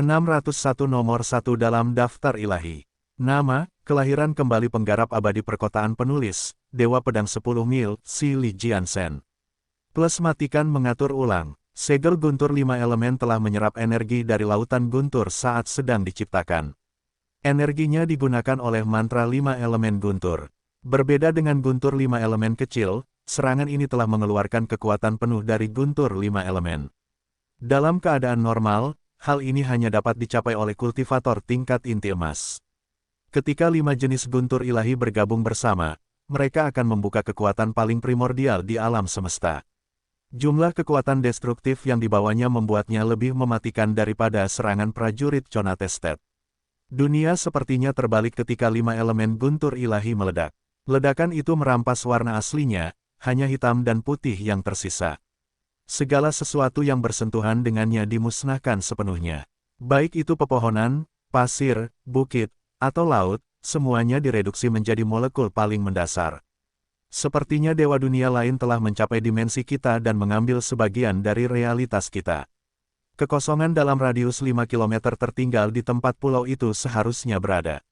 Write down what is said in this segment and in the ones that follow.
601 nomor 1 dalam daftar ilahi. Nama, kelahiran kembali penggarap abadi perkotaan penulis, Dewa Pedang 10 Mil, Si Li Jiansen. Plus matikan mengatur ulang. Segel guntur 5 elemen telah menyerap energi dari lautan guntur saat sedang diciptakan. Energinya digunakan oleh mantra 5 elemen guntur. Berbeda dengan guntur 5 elemen kecil, serangan ini telah mengeluarkan kekuatan penuh dari guntur 5 elemen. Dalam keadaan normal, hal ini hanya dapat dicapai oleh kultivator tingkat inti emas. Ketika 5 jenis guntur ilahi bergabung bersama, mereka akan membuka kekuatan paling primordial di alam semesta. Jumlah kekuatan destruktif yang dibawanya membuatnya lebih mematikan daripada serangan prajurit Chonatestet. Dunia sepertinya terbalik ketika 5 elemen guntur ilahi meledak. Ledakan itu merampas warna aslinya, hanya hitam dan putih yang tersisa. Segala sesuatu yang bersentuhan dengannya dimusnahkan sepenuhnya. Baik itu pepohonan, pasir, bukit, atau laut, semuanya direduksi menjadi molekul paling mendasar. Sepertinya dewa dunia lain telah mencapai dimensi kita dan mengambil sebagian dari realitas kita. Kekosongan dalam radius 5 km tertinggal di tempat pulau itu seharusnya berada.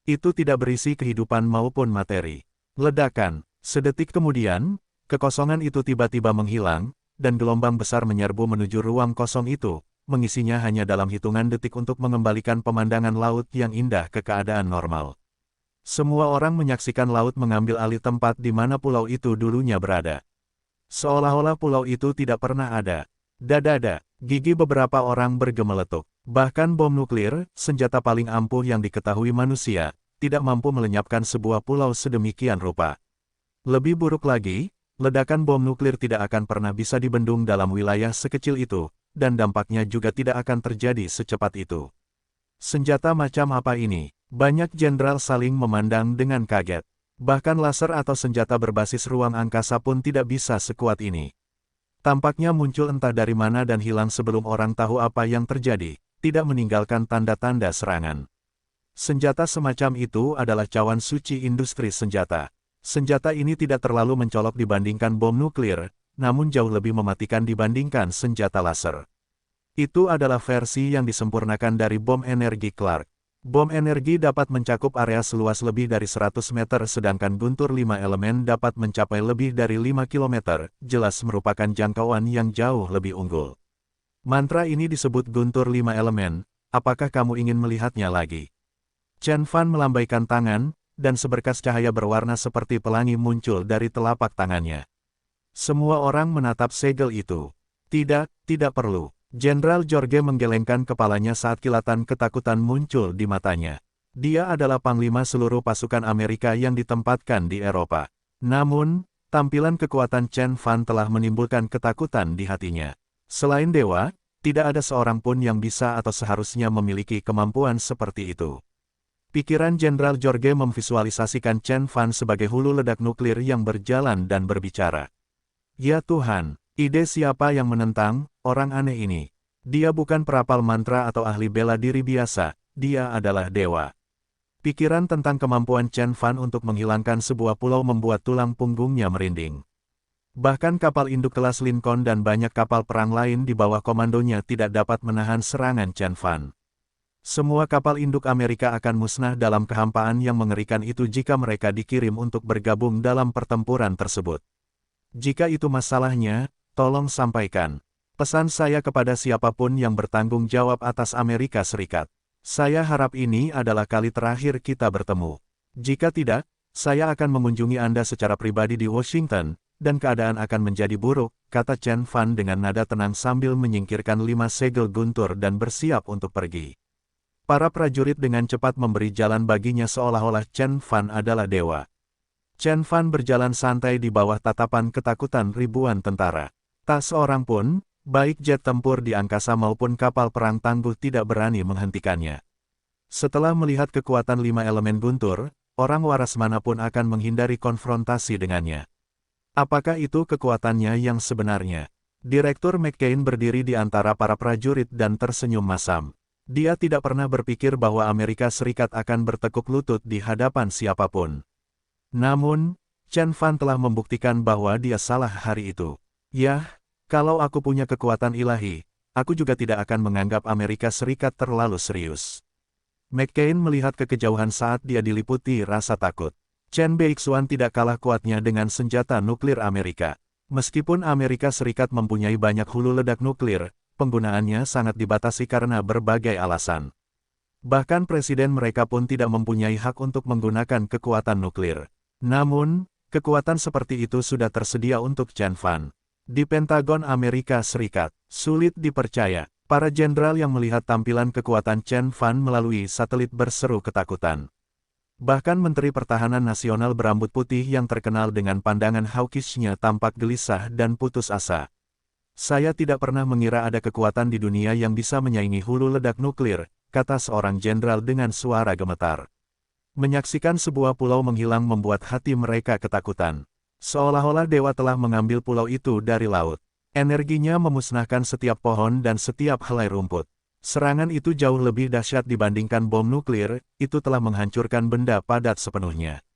Itu tidak berisi kehidupan maupun materi. Ledakan. Sedetik kemudian, kekosongan itu tiba-tiba menghilang, dan gelombang besar menyerbu menuju ruang kosong itu, mengisinya hanya dalam hitungan detik untuk mengembalikan pemandangan laut yang indah ke keadaan normal. Semua orang menyaksikan laut mengambil alih tempat di mana pulau itu dulunya berada. Seolah-olah pulau itu tidak pernah ada. Dadada, gigi beberapa orang bergemeletuk. Bahkan bom nuklir, senjata paling ampuh yang diketahui manusia, tidak mampu melenyapkan sebuah pulau sedemikian rupa. Lebih buruk lagi, ledakan bom nuklir tidak akan pernah bisa dibendung dalam wilayah sekecil itu, dan dampaknya juga tidak akan terjadi secepat itu. Senjata macam apa ini? Banyak jenderal saling memandang dengan kaget. Bahkan laser atau senjata berbasis ruang angkasa pun tidak bisa sekuat ini. Tampaknya muncul entah dari mana dan hilang sebelum orang tahu apa yang terjadi, tidak meninggalkan tanda-tanda serangan. Senjata semacam itu adalah cawan suci industri senjata. Senjata ini tidak terlalu mencolok dibandingkan bom nuklir, namun jauh lebih mematikan dibandingkan senjata laser. Itu adalah versi yang disempurnakan dari bom energi Clark. Bom energi dapat mencakup area seluas lebih dari 100 meter sedangkan guntur 5 elemen dapat mencapai lebih dari 5 km, jelas merupakan jangkauan yang jauh lebih unggul. Mantra ini disebut guntur 5 elemen, apakah kamu ingin melihatnya lagi? Chen Fan melambaikan tangan, dan seberkas cahaya berwarna seperti pelangi muncul dari telapak tangannya. Semua orang menatap segel itu. Tidak perlu. Jenderal George menggelengkan kepalanya saat kilatan ketakutan muncul di matanya. Dia adalah panglima seluruh pasukan Amerika yang ditempatkan di Eropa. Namun, tampilan kekuatan Chen Fan telah menimbulkan ketakutan di hatinya. Selain dewa, tidak ada seorang pun yang bisa atau seharusnya memiliki kemampuan seperti itu. Pikiran Jenderal George memvisualisasikan Chen Fan sebagai hulu ledak nuklir yang berjalan dan berbicara. Ya Tuhan, ide siapa yang menentang orang aneh ini? Dia bukan perapal mantra atau ahli bela diri biasa, dia adalah dewa. Pikiran tentang kemampuan Chen Fan untuk menghilangkan sebuah pulau membuat tulang punggungnya merinding. Bahkan kapal induk kelas Lincoln dan banyak kapal perang lain di bawah komandonya tidak dapat menahan serangan Chen Fan. Semua kapal induk Amerika akan musnah dalam kehampaan yang mengerikan itu jika mereka dikirim untuk bergabung dalam pertempuran tersebut. Jika itu masalahnya, tolong sampaikan pesan saya kepada siapapun yang bertanggung jawab atas Amerika Serikat. Saya harap ini adalah kali terakhir kita bertemu. Jika tidak, saya akan mengunjungi Anda secara pribadi di Washington, dan keadaan akan menjadi buruk, kata Chen Fan dengan nada tenang sambil menyingkirkan 5 segel guntur dan bersiap untuk pergi. Para prajurit dengan cepat memberi jalan baginya seolah-olah Chen Fan adalah dewa. Chen Fan berjalan santai di bawah tatapan ketakutan ribuan tentara. Tak seorang pun, baik jet tempur di angkasa maupun kapal perang tangguh tidak berani menghentikannya. Setelah melihat kekuatan 5 elemen guntur, orang waras manapun akan menghindari konfrontasi dengannya. Apakah itu kekuatannya yang sebenarnya? Direktur McCain berdiri di antara para prajurit dan tersenyum masam. Dia tidak pernah berpikir bahwa Amerika Serikat akan bertekuk lutut di hadapan siapapun. Namun, Chen Fan telah membuktikan bahwa dia salah hari itu. Yah, kalau aku punya kekuatan ilahi, aku juga tidak akan menganggap Amerika Serikat terlalu serius. McCain melihat ke kejauhan saat dia diliputi rasa takut. Chen Beixuan tidak kalah kuatnya dengan senjata nuklir Amerika. Meskipun Amerika Serikat mempunyai banyak hulu ledak nuklir, penggunaannya sangat dibatasi karena berbagai alasan. Bahkan presiden mereka pun tidak mempunyai hak untuk menggunakan kekuatan nuklir. Namun, kekuatan seperti itu sudah tersedia untuk Chen Fan. Di Pentagon Amerika Serikat, sulit dipercaya, para jenderal yang melihat tampilan kekuatan Chen Fan melalui satelit berseru ketakutan. Bahkan Menteri Pertahanan Nasional berambut putih yang terkenal dengan pandangan hawkish-nya tampak gelisah dan putus asa. Saya tidak pernah mengira ada kekuatan di dunia yang bisa menyaingi hulu ledak nuklir, kata seorang jenderal dengan suara gemetar. Menyaksikan sebuah pulau menghilang membuat hati mereka ketakutan. Seolah-olah dewa telah mengambil pulau itu dari laut. Energinya memusnahkan setiap pohon dan setiap helai rumput. Serangan itu jauh lebih dahsyat dibandingkan bom nuklir, itu telah menghancurkan benda padat sepenuhnya.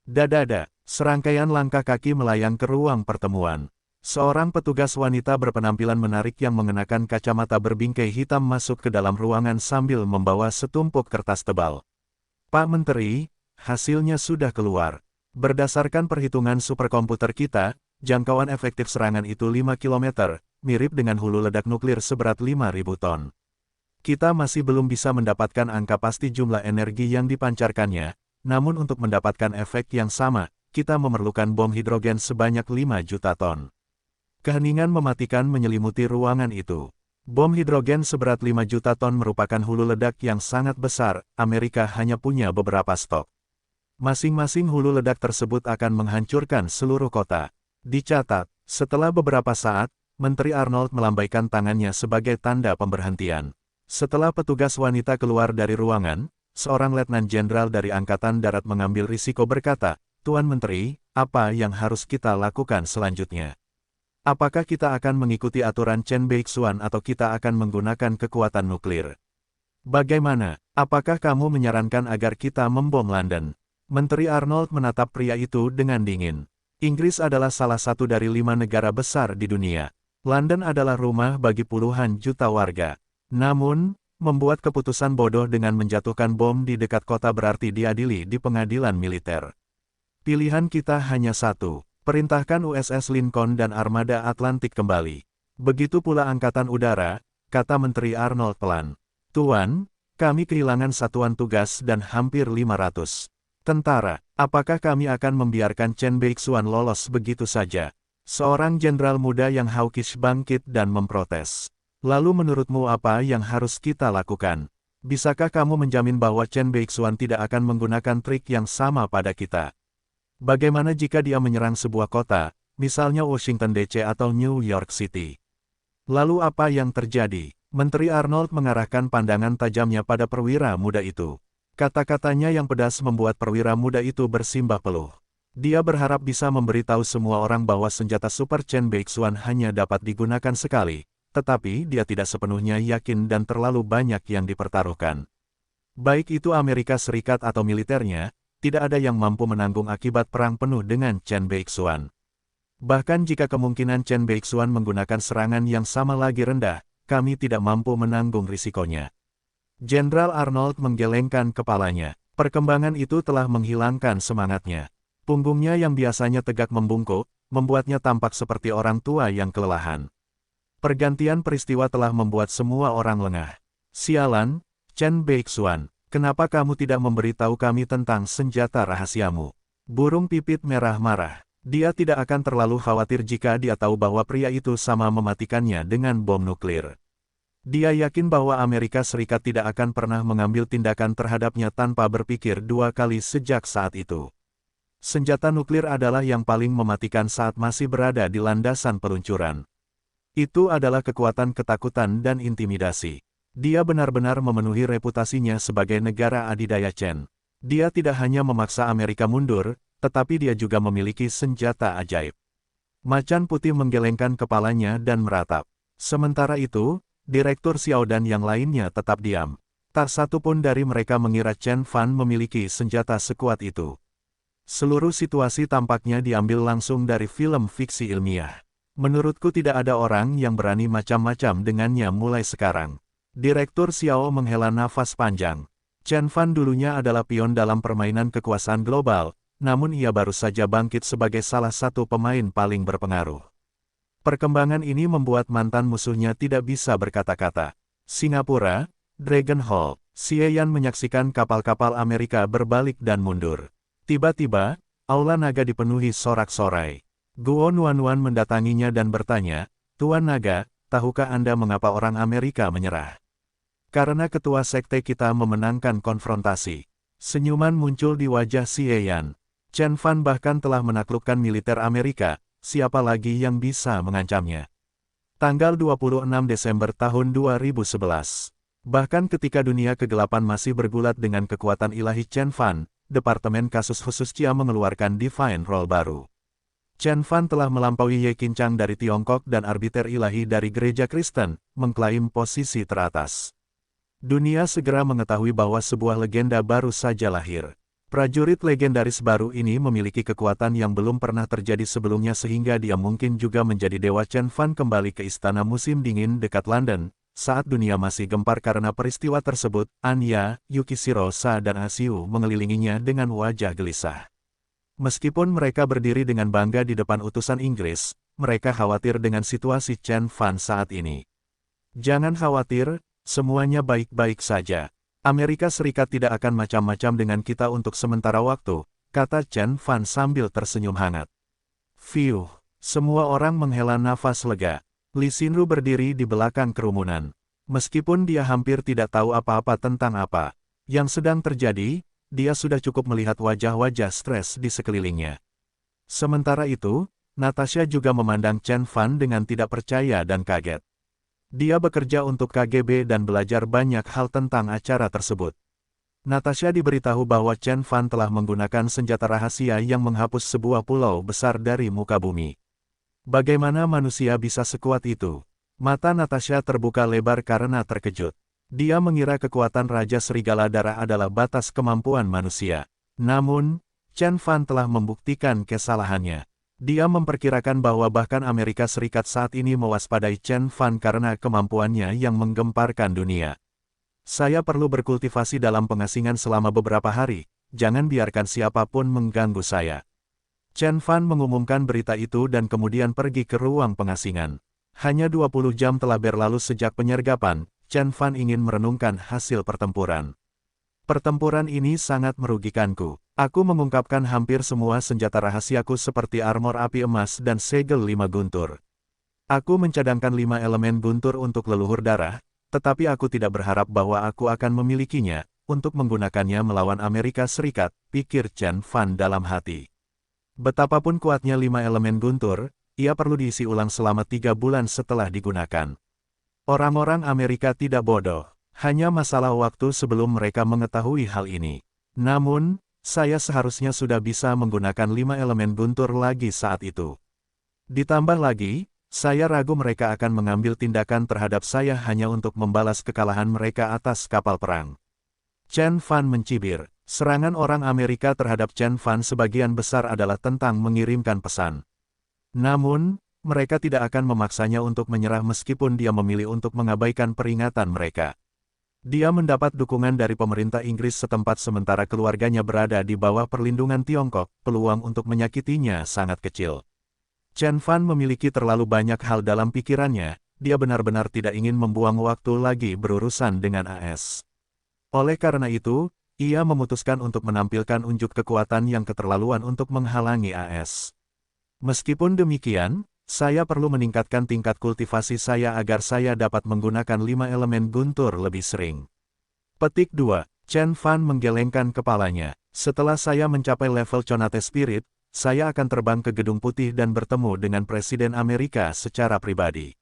Dadada, serangkaian langkah kaki melayang ke ruang pertemuan. Seorang petugas wanita berpenampilan menarik yang mengenakan kacamata berbingkai hitam masuk ke dalam ruangan sambil membawa setumpuk kertas tebal. Pak Menteri, hasilnya sudah keluar. Berdasarkan perhitungan superkomputer kita, jangkauan efektif serangan itu 5 km, mirip dengan hulu ledak nuklir seberat 5.000 ton. Kita masih belum bisa mendapatkan angka pasti jumlah energi yang dipancarkannya, namun untuk mendapatkan efek yang sama, kita memerlukan bom hidrogen sebanyak 5 juta ton. Keheningan mematikan menyelimuti ruangan itu. Bom hidrogen seberat 5 juta ton merupakan hulu ledak yang sangat besar, Amerika hanya punya beberapa stok. Masing-masing hulu ledak tersebut akan menghancurkan seluruh kota. Dicatat, setelah beberapa saat, Menteri Arnold melambaikan tangannya sebagai tanda pemberhentian. Setelah petugas wanita keluar dari ruangan, seorang letnan jenderal dari Angkatan Darat mengambil risiko berkata, "Tuan Menteri, apa yang harus kita lakukan selanjutnya? Apakah kita akan mengikuti aturan Chen Beixuan atau kita akan menggunakan kekuatan nuklir? Bagaimana? Apakah kamu menyarankan agar kita membom London?" Menteri Arnold menatap pria itu dengan dingin. Inggris adalah salah satu dari 5 negara besar di dunia. London adalah rumah bagi puluhan juta warga. Namun, membuat keputusan bodoh dengan menjatuhkan bom di dekat kota berarti diadili di pengadilan militer. Pilihan kita hanya satu, perintahkan USS Lincoln dan armada Atlantik kembali. Begitu pula Angkatan Udara, kata Menteri Arnold pelan. "Tuan, kami kehilangan satuan tugas dan hampir 500 tentara. Apakah kami akan membiarkan Chen Beixuan lolos begitu saja?" Seorang jenderal muda yang hawkish bangkit dan memprotes. "Lalu menurutmu apa yang harus kita lakukan? Bisakah kamu menjamin bahwa Chen Beixuan tidak akan menggunakan trik yang sama pada kita? Bagaimana jika dia menyerang sebuah kota, misalnya Washington DC atau New York City? Lalu apa yang terjadi?" Menteri Arnold mengarahkan pandangan tajamnya pada perwira muda itu. Kata-katanya yang pedas membuat perwira muda itu bersimbah peluh. Dia berharap bisa memberitahu semua orang bahwa senjata super Chen Beixuan hanya dapat digunakan sekali. Tetapi dia tidak sepenuhnya yakin dan terlalu banyak yang dipertaruhkan. Baik itu Amerika Serikat atau militernya, tidak ada yang mampu menanggung akibat perang penuh dengan Chen Beixuan. Bahkan jika kemungkinan Chen Beixuan menggunakan serangan yang sama lagi rendah, kami tidak mampu menanggung risikonya. Jenderal Arnold menggelengkan kepalanya. Perkembangan itu telah menghilangkan semangatnya. Punggungnya yang biasanya tegak membungkuk, membuatnya tampak seperti orang tua yang kelelahan. Pergantian peristiwa telah membuat semua orang lengah. "Sialan, Chen Beixuan, kenapa kamu tidak memberitahu kami tentang senjata rahasiamu?" Burung pipit merah marah. Dia tidak akan terlalu khawatir jika dia tahu bahwa pria itu sama mematikannya dengan bom nuklir. Dia yakin bahwa Amerika Serikat tidak akan pernah mengambil tindakan terhadapnya tanpa berpikir 2 kali sejak saat itu. Senjata nuklir adalah yang paling mematikan saat masih berada di landasan peluncuran. Itu adalah kekuatan ketakutan dan intimidasi. Dia benar-benar memenuhi reputasinya sebagai negara adidaya Chen. Dia tidak hanya memaksa Amerika mundur, tetapi dia juga memiliki senjata ajaib. Macan putih menggelengkan kepalanya dan meratap. Sementara itu, Direktur Xiao dan yang lainnya tetap diam. Tak satu pun dari mereka mengira Chen Fan memiliki senjata sekuat itu. Seluruh situasi tampaknya diambil langsung dari film fiksi ilmiah. Menurutku tidak ada orang yang berani macam-macam dengannya mulai sekarang. Direktur Xiao menghela nafas panjang. Chen Fan dulunya adalah pion dalam permainan kekuasaan global, namun ia baru saja bangkit sebagai salah satu pemain paling berpengaruh. Perkembangan ini membuat mantan musuhnya tidak bisa berkata-kata. Singapura, Dragonhold, Xie Yan menyaksikan kapal-kapal Amerika berbalik dan mundur. Tiba-tiba, aula naga dipenuhi sorak-sorai. Guo Nuan mendatanginya dan bertanya, "Tuan Naga, tahukah Anda mengapa orang Amerika menyerah?" "Karena ketua sekte kita memenangkan konfrontasi." Senyuman muncul di wajah Xie Yan. Chen Fan bahkan telah menaklukkan militer Amerika, siapa lagi yang bisa mengancamnya? Tanggal 26 Desember tahun 2011. Bahkan ketika dunia kegelapan masih bergulat dengan kekuatan ilahi Chen Fan, Departemen Kasus Khusus Chia mengeluarkan Divine Role baru. Chen Fan telah melampaui Ye Qinchang dari Tiongkok dan arbiter ilahi dari gereja Kristen, mengklaim posisi teratas. Dunia segera mengetahui bahwa sebuah legenda baru saja lahir. Prajurit legendaris baru ini memiliki kekuatan yang belum pernah terjadi sebelumnya sehingga dia mungkin juga menjadi dewa. Chen Fan kembali ke istana musim dingin dekat London. Saat dunia masih gempar karena peristiwa tersebut, Anya, Yukishiro Sa dan Asiu mengelilinginya dengan wajah gelisah. Meskipun mereka berdiri dengan bangga di depan utusan Inggris, mereka khawatir dengan situasi Chen Fan saat ini. "Jangan khawatir, semuanya baik-baik saja. Amerika Serikat tidak akan macam-macam dengan kita untuk sementara waktu," kata Chen Fan sambil tersenyum hangat. Fiuh, semua orang menghela nafas lega. Li Xinru berdiri di belakang kerumunan. Meskipun dia hampir tidak tahu apa-apa tentang apa yang sedang terjadi, dia sudah cukup melihat wajah-wajah stres di sekelilingnya. Sementara itu, Natasha juga memandang Chen Fan dengan tidak percaya dan kaget. Dia bekerja untuk KGB dan belajar banyak hal tentang acara tersebut. Natasha diberitahu bahwa Chen Fan telah menggunakan senjata rahasia yang menghapus sebuah pulau besar dari muka bumi. Bagaimana manusia bisa sekuat itu? Mata Natasha terbuka lebar karena terkejut. Dia mengira kekuatan Raja Serigala Darah adalah batas kemampuan manusia. Namun, Chen Fan telah membuktikan kesalahannya. Dia memperkirakan bahwa bahkan Amerika Serikat saat ini mewaspadai Chen Fan karena kemampuannya yang menggemparkan dunia. "Saya perlu berkultivasi dalam pengasingan selama beberapa hari, jangan biarkan siapapun mengganggu saya." Chen Fan mengumumkan berita itu dan kemudian pergi ke ruang pengasingan. Hanya 20 jam telah berlalu sejak penyergapan. Chen Fan ingin merenungkan hasil pertempuran. "Pertempuran ini sangat merugikanku. Aku mengungkapkan hampir semua senjata rahasiaku seperti armor api emas dan segel 5 guntur. Aku mencadangkan 5 elemen guntur untuk leluhur darah, tetapi aku tidak berharap bahwa aku akan memilikinya untuk menggunakannya melawan Amerika Serikat," pikir Chen Fan dalam hati. Betapapun kuatnya 5 elemen guntur, ia perlu diisi ulang selama 3 bulan setelah digunakan. Orang-orang Amerika tidak bodoh, hanya masalah waktu sebelum mereka mengetahui hal ini. Namun, saya seharusnya sudah bisa menggunakan 5 elemen guntur lagi saat itu. Ditambah lagi, saya ragu mereka akan mengambil tindakan terhadap saya hanya untuk membalas kekalahan mereka atas kapal perang. Chen Fan mencibir, serangan orang Amerika terhadap Chen Fan sebagian besar adalah tentang mengirimkan pesan. Namun, mereka tidak akan memaksanya untuk menyerah meskipun dia memilih untuk mengabaikan peringatan mereka. Dia mendapat dukungan dari pemerintah Inggris setempat sementara keluarganya berada di bawah perlindungan Tiongkok, peluang untuk menyakitinya sangat kecil. Chen Fan memiliki terlalu banyak hal dalam pikirannya, dia benar-benar tidak ingin membuang waktu lagi berurusan dengan AS. Oleh karena itu, ia memutuskan untuk menampilkan unjuk kekuatan yang keterlaluan untuk menghalangi AS. Meskipun demikian, saya perlu meningkatkan tingkat kultivasi saya agar saya dapat menggunakan 5 elemen guntur lebih sering. Petik 2. Chen Fan menggelengkan kepalanya. "Setelah saya mencapai level Conate Spirit, saya akan terbang ke Gedung Putih dan bertemu dengan Presiden Amerika secara pribadi.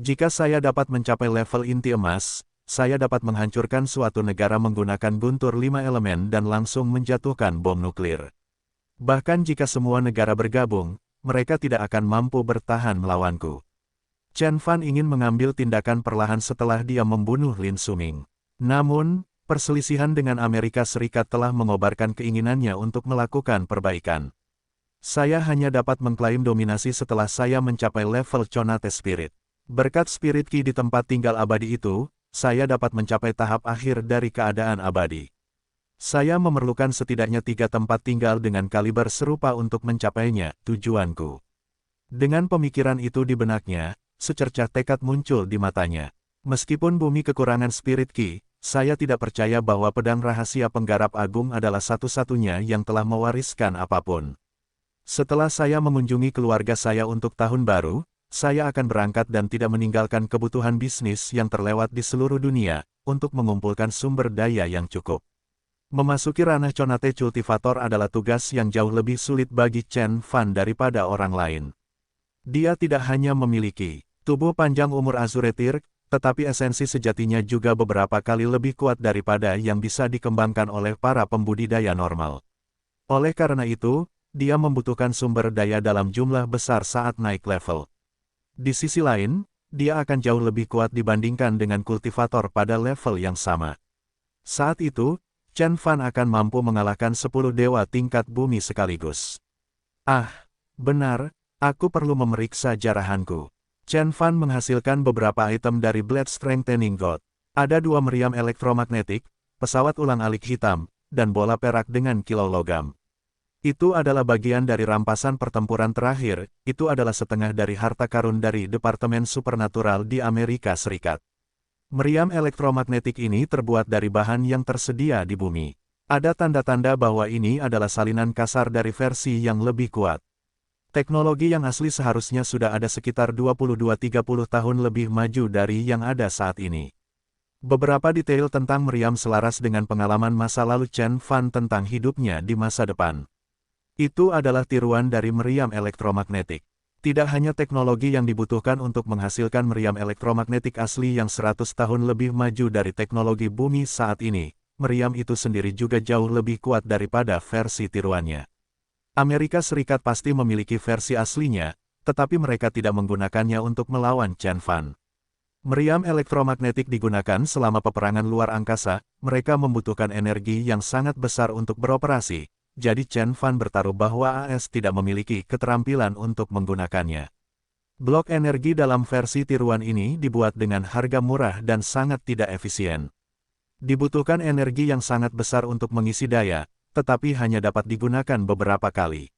Jika saya dapat mencapai level inti emas, saya dapat menghancurkan suatu negara menggunakan guntur 5 elemen dan langsung menjatuhkan bom nuklir. Bahkan jika semua negara bergabung, mereka tidak akan mampu bertahan melawanku." Chen Fan ingin mengambil tindakan perlahan setelah dia membunuh Lin Suming. Namun, perselisihan dengan Amerika Serikat telah mengobarkan keinginannya untuk melakukan perbaikan. Saya hanya dapat mengklaim dominasi setelah saya mencapai level Conate Spirit. Berkat Spirit Ki di tempat tinggal abadi itu, saya dapat mencapai tahap akhir dari keadaan abadi. Saya memerlukan setidaknya 3 tempat tinggal dengan kaliber serupa untuk mencapainya, tujuanku. Dengan pemikiran itu di benaknya, secercah tekad muncul di matanya. Meskipun bumi kekurangan Spirit Ki, saya tidak percaya bahwa pedang rahasia penggarap agung adalah satu-satunya yang telah mewariskan apapun. Setelah saya mengunjungi keluarga saya untuk tahun baru, saya akan berangkat dan tidak meninggalkan kebutuhan bisnis yang terlewat di seluruh dunia, untuk mengumpulkan sumber daya yang cukup. Memasuki ranah Conate Cultivator adalah tugas yang jauh lebih sulit bagi Chen Fan daripada orang lain. Dia tidak hanya memiliki tubuh panjang umur Azuretir, tetapi esensi sejatinya juga beberapa kali lebih kuat daripada yang bisa dikembangkan oleh para pembudidaya normal. Oleh karena itu, dia membutuhkan sumber daya dalam jumlah besar saat naik level. Di sisi lain, dia akan jauh lebih kuat dibandingkan dengan kultivator pada level yang sama. Saat itu, Chen Fan akan mampu mengalahkan 10 dewa tingkat bumi sekaligus. Ah, benar, aku perlu memeriksa jarahanku. Chen Fan menghasilkan beberapa item dari Blade Strengthening God. Ada 2 meriam elektromagnetik, pesawat ulang-alik hitam, dan bola perak dengan kilau logam. Itu adalah bagian dari rampasan pertempuran terakhir, itu adalah setengah dari harta karun dari Departemen Supernatural di Amerika Serikat. Meriam elektromagnetik ini terbuat dari bahan yang tersedia di bumi. Ada tanda-tanda bahwa ini adalah salinan kasar dari versi yang lebih kuat. Teknologi yang asli seharusnya sudah ada sekitar 22-30 tahun lebih maju dari yang ada saat ini. Beberapa detail tentang meriam selaras dengan pengalaman masa lalu Chen Fan tentang hidupnya di masa depan. Itu adalah tiruan dari meriam elektromagnetik. Tidak hanya teknologi yang dibutuhkan untuk menghasilkan meriam elektromagnetik asli yang 100 tahun lebih maju dari teknologi bumi saat ini, meriam itu sendiri juga jauh lebih kuat daripada versi tiruannya. Amerika Serikat pasti memiliki versi aslinya, tetapi mereka tidak menggunakannya untuk melawan Chen Fan. Meriam elektromagnetik digunakan selama peperangan luar angkasa, mereka membutuhkan energi yang sangat besar untuk beroperasi. Jadi Chen Fan bertaruh bahwa AS tidak memiliki keterampilan untuk menggunakannya. Blok energi dalam versi tiruan ini dibuat dengan harga murah dan sangat tidak efisien. Dibutuhkan energi yang sangat besar untuk mengisi daya, tetapi hanya dapat digunakan beberapa kali.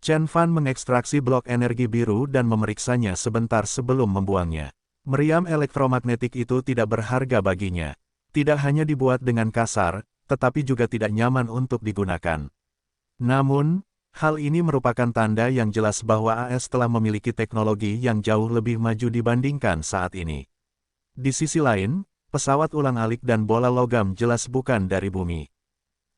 Chen Fan mengekstraksi blok energi biru dan memeriksanya sebentar sebelum membuangnya. Meriam elektromagnetik itu tidak berharga baginya. Tidak hanya dibuat dengan kasar, tetapi juga tidak nyaman untuk digunakan. Namun, hal ini merupakan tanda yang jelas bahwa AS telah memiliki teknologi yang jauh lebih maju dibandingkan saat ini. Di sisi lain, pesawat ulang-alik dan bola logam jelas bukan dari bumi.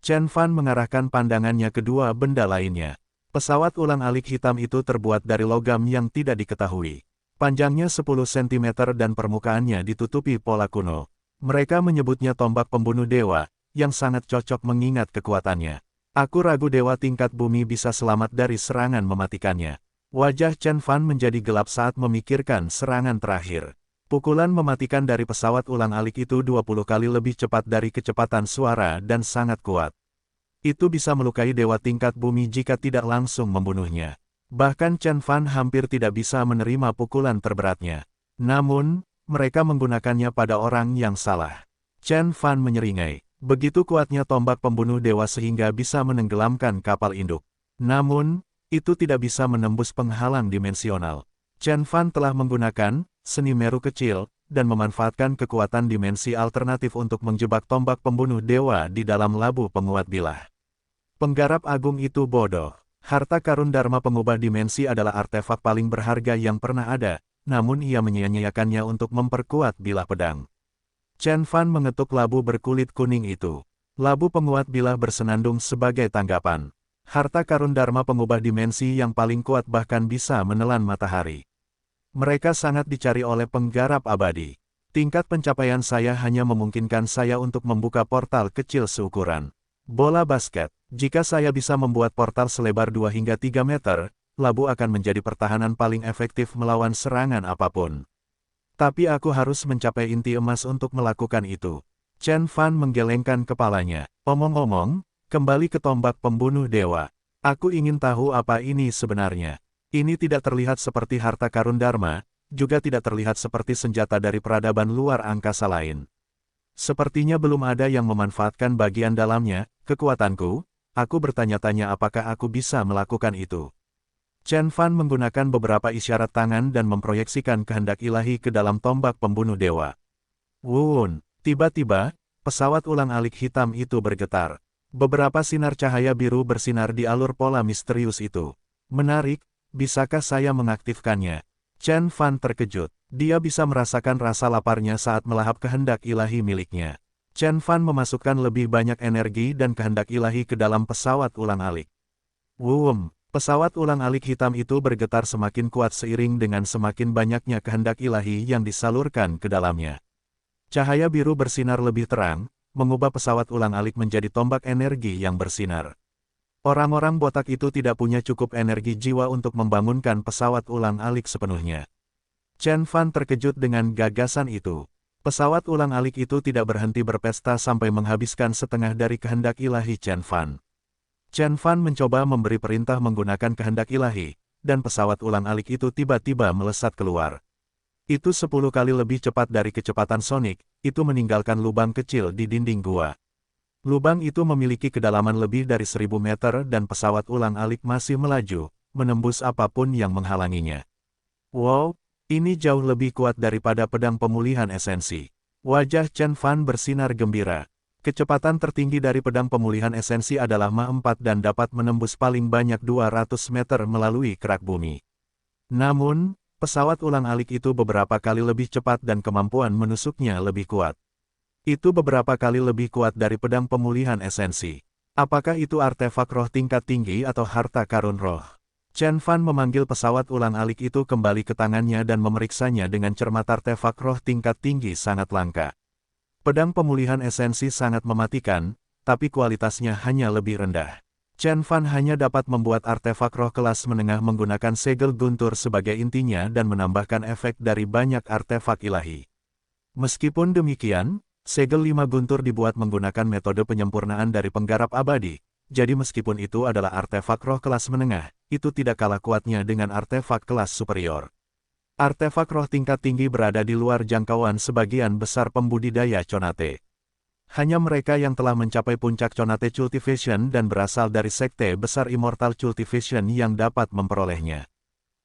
Chen Fan mengarahkan pandangannya ke 2 benda lainnya. Pesawat ulang-alik hitam itu terbuat dari logam yang tidak diketahui. Panjangnya 10 cm dan permukaannya ditutupi pola kuno. Mereka menyebutnya tombak pembunuh dewa, yang sangat cocok mengingat kekuatannya. Aku ragu dewa tingkat bumi bisa selamat dari serangan mematikannya. Wajah Chen Fan menjadi gelap saat memikirkan serangan terakhir. Pukulan mematikan dari pesawat ulang-alik itu 20 kali lebih cepat dari kecepatan suara dan sangat kuat. Itu bisa melukai dewa tingkat bumi jika tidak langsung membunuhnya. Bahkan Chen Fan hampir tidak bisa menerima pukulan terberatnya. Namun, mereka menggunakannya pada orang yang salah. Chen Fan menyeringai. Begitu kuatnya tombak pembunuh dewa sehingga bisa menenggelamkan kapal induk. Namun, itu tidak bisa menembus penghalang dimensional. Chen Fan telah menggunakan seni meru kecil, dan memanfaatkan kekuatan dimensi alternatif untuk menjebak tombak pembunuh dewa di dalam labu penguat bilah. Penggarap agung itu bodoh. Harta karun Dharma pengubah dimensi adalah artefak paling berharga yang pernah ada, namun ia menyia-nyiakannya untuk memperkuat bilah pedang. Chen Fan mengetuk labu berkulit kuning itu. Labu penguat bilah bersenandung sebagai tanggapan. Harta karun Dharma pengubah dimensi yang paling kuat bahkan bisa menelan matahari. Mereka sangat dicari oleh penggarap abadi. Tingkat pencapaian saya hanya memungkinkan saya untuk membuka portal kecil seukuran bola basket. Jika saya bisa membuat portal selebar 2 hingga 3 meter, labu akan menjadi pertahanan paling efektif melawan serangan apapun. Tapi aku harus mencapai inti emas untuk melakukan itu. Chen Fan menggelengkan kepalanya. Omong-omong, kembali ke tombak pembunuh dewa. Aku ingin tahu apa ini sebenarnya. Ini tidak terlihat seperti harta karun Dharma, juga tidak terlihat seperti senjata dari peradaban luar angkasa lain. Sepertinya belum ada yang memanfaatkan bagian dalamnya, kekuatanku. Aku bertanya-tanya apakah aku bisa melakukan itu. Chen Fan menggunakan beberapa isyarat tangan dan memproyeksikan kehendak ilahi ke dalam tombak pembunuh dewa. Wun, tiba-tiba, pesawat ulang-alik hitam itu bergetar. Beberapa sinar cahaya biru bersinar di alur pola misterius itu. Menarik, bisakah saya mengaktifkannya? Chen Fan terkejut. Dia bisa merasakan rasa laparnya saat melahap kehendak ilahi miliknya. Chen Fan memasukkan lebih banyak energi dan kehendak ilahi ke dalam pesawat ulang-alik. Wum, pesawat ulang-alik hitam itu bergetar semakin kuat seiring dengan semakin banyaknya kehendak ilahi yang disalurkan ke dalamnya. Cahaya biru bersinar lebih terang, mengubah pesawat ulang-alik menjadi tombak energi yang bersinar. Orang-orang botak itu tidak punya cukup energi jiwa untuk membangunkan pesawat ulang-alik sepenuhnya. Chen Fan terkejut dengan gagasan itu. Pesawat ulang-alik itu tidak berhenti berpesta sampai menghabiskan setengah dari kehendak ilahi Chen Fan. Chen Fan mencoba memberi perintah menggunakan kehendak ilahi, dan pesawat ulang-alik itu tiba-tiba melesat keluar. Itu 10 kali lebih cepat dari kecepatan sonik, itu meninggalkan lubang kecil di dinding gua. Lubang itu memiliki kedalaman lebih dari 1000 meter dan pesawat ulang-alik masih melaju, menembus apapun yang menghalanginya. Wow, ini jauh lebih kuat daripada pedang pemulihan esensi. Wajah Chen Fan bersinar gembira. Kecepatan tertinggi dari pedang pemulihan esensi adalah Mach 4 dan dapat menembus paling banyak 200 meter melalui kerak bumi. Namun, pesawat ulang-alik itu beberapa kali lebih cepat dan kemampuan menusuknya lebih kuat. Itu beberapa kali lebih kuat dari pedang pemulihan esensi. Apakah itu artefak roh tingkat tinggi atau harta karun roh? Chen Fan memanggil pesawat ulang-alik itu kembali ke tangannya dan memeriksanya dengan cermat. Artefak roh tingkat tinggi sangat langka. Pedang pemulihan esensi sangat mematikan, tapi kualitasnya hanya lebih rendah. Chen Fan hanya dapat membuat artefak roh kelas menengah menggunakan segel guntur sebagai intinya dan menambahkan efek dari banyak artefak ilahi. Meskipun demikian, segel 5 guntur dibuat menggunakan metode penyempurnaan dari penggarap abadi, jadi meskipun itu adalah artefak roh kelas menengah, itu tidak kalah kuatnya dengan artefak kelas superior. Artefak roh tingkat tinggi berada di luar jangkauan sebagian besar pembudidaya Conate. Hanya mereka yang telah mencapai puncak Conate Cultivation dan berasal dari sekte besar Immortal Cultivation yang dapat memperolehnya.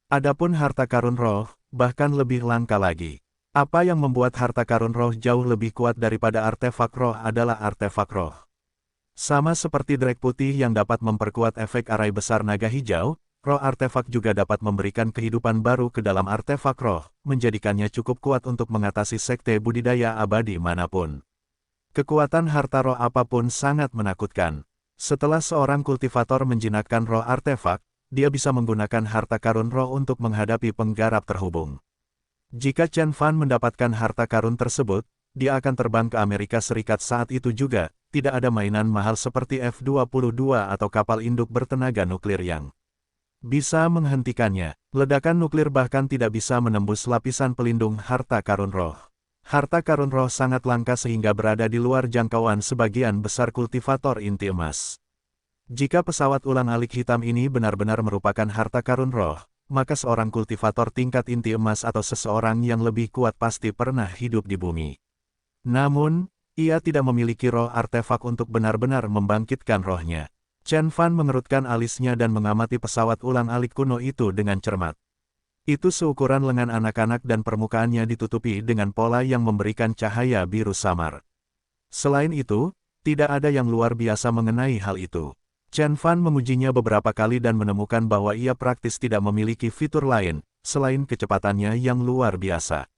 Adapun harta karun roh, bahkan lebih langka lagi. Apa yang membuat harta karun roh jauh lebih kuat daripada artefak roh adalah artefak roh. Sama seperti drek putih yang dapat memperkuat efek arai besar naga hijau, roh artefak juga dapat memberikan kehidupan baru ke dalam artefak roh, menjadikannya cukup kuat untuk mengatasi sekte budidaya abadi manapun. Kekuatan harta roh apapun sangat menakutkan. Setelah seorang kultivator menjinakkan roh artefak, dia bisa menggunakan harta karun roh untuk menghadapi penggarap terhubung. Jika Chen Fan mendapatkan harta karun tersebut, dia akan terbang ke Amerika Serikat saat itu juga. Tidak ada mainan mahal seperti F-22 atau kapal induk bertenaga nuklir yang bisa menghentikannya. Ledakan nuklir bahkan tidak bisa menembus lapisan pelindung harta karun roh. Harta karun roh sangat langka sehingga berada di luar jangkauan sebagian besar kultivator inti emas. Jika pesawat ulang-alik hitam ini benar-benar merupakan harta karun roh, maka seorang kultivator tingkat inti emas atau seseorang yang lebih kuat pasti pernah hidup di bumi. Namun, ia tidak memiliki roh artefak untuk benar-benar membangkitkan rohnya. Chen Fan mengerutkan alisnya dan mengamati pesawat ulang-alik kuno itu dengan cermat. Itu seukuran lengan anak-anak dan permukaannya ditutupi dengan pola yang memberikan cahaya biru samar. Selain itu, tidak ada yang luar biasa mengenai hal itu. Chen Fan mengujinya beberapa kali dan menemukan bahwa ia praktis tidak memiliki fitur lain, selain kecepatannya yang luar biasa.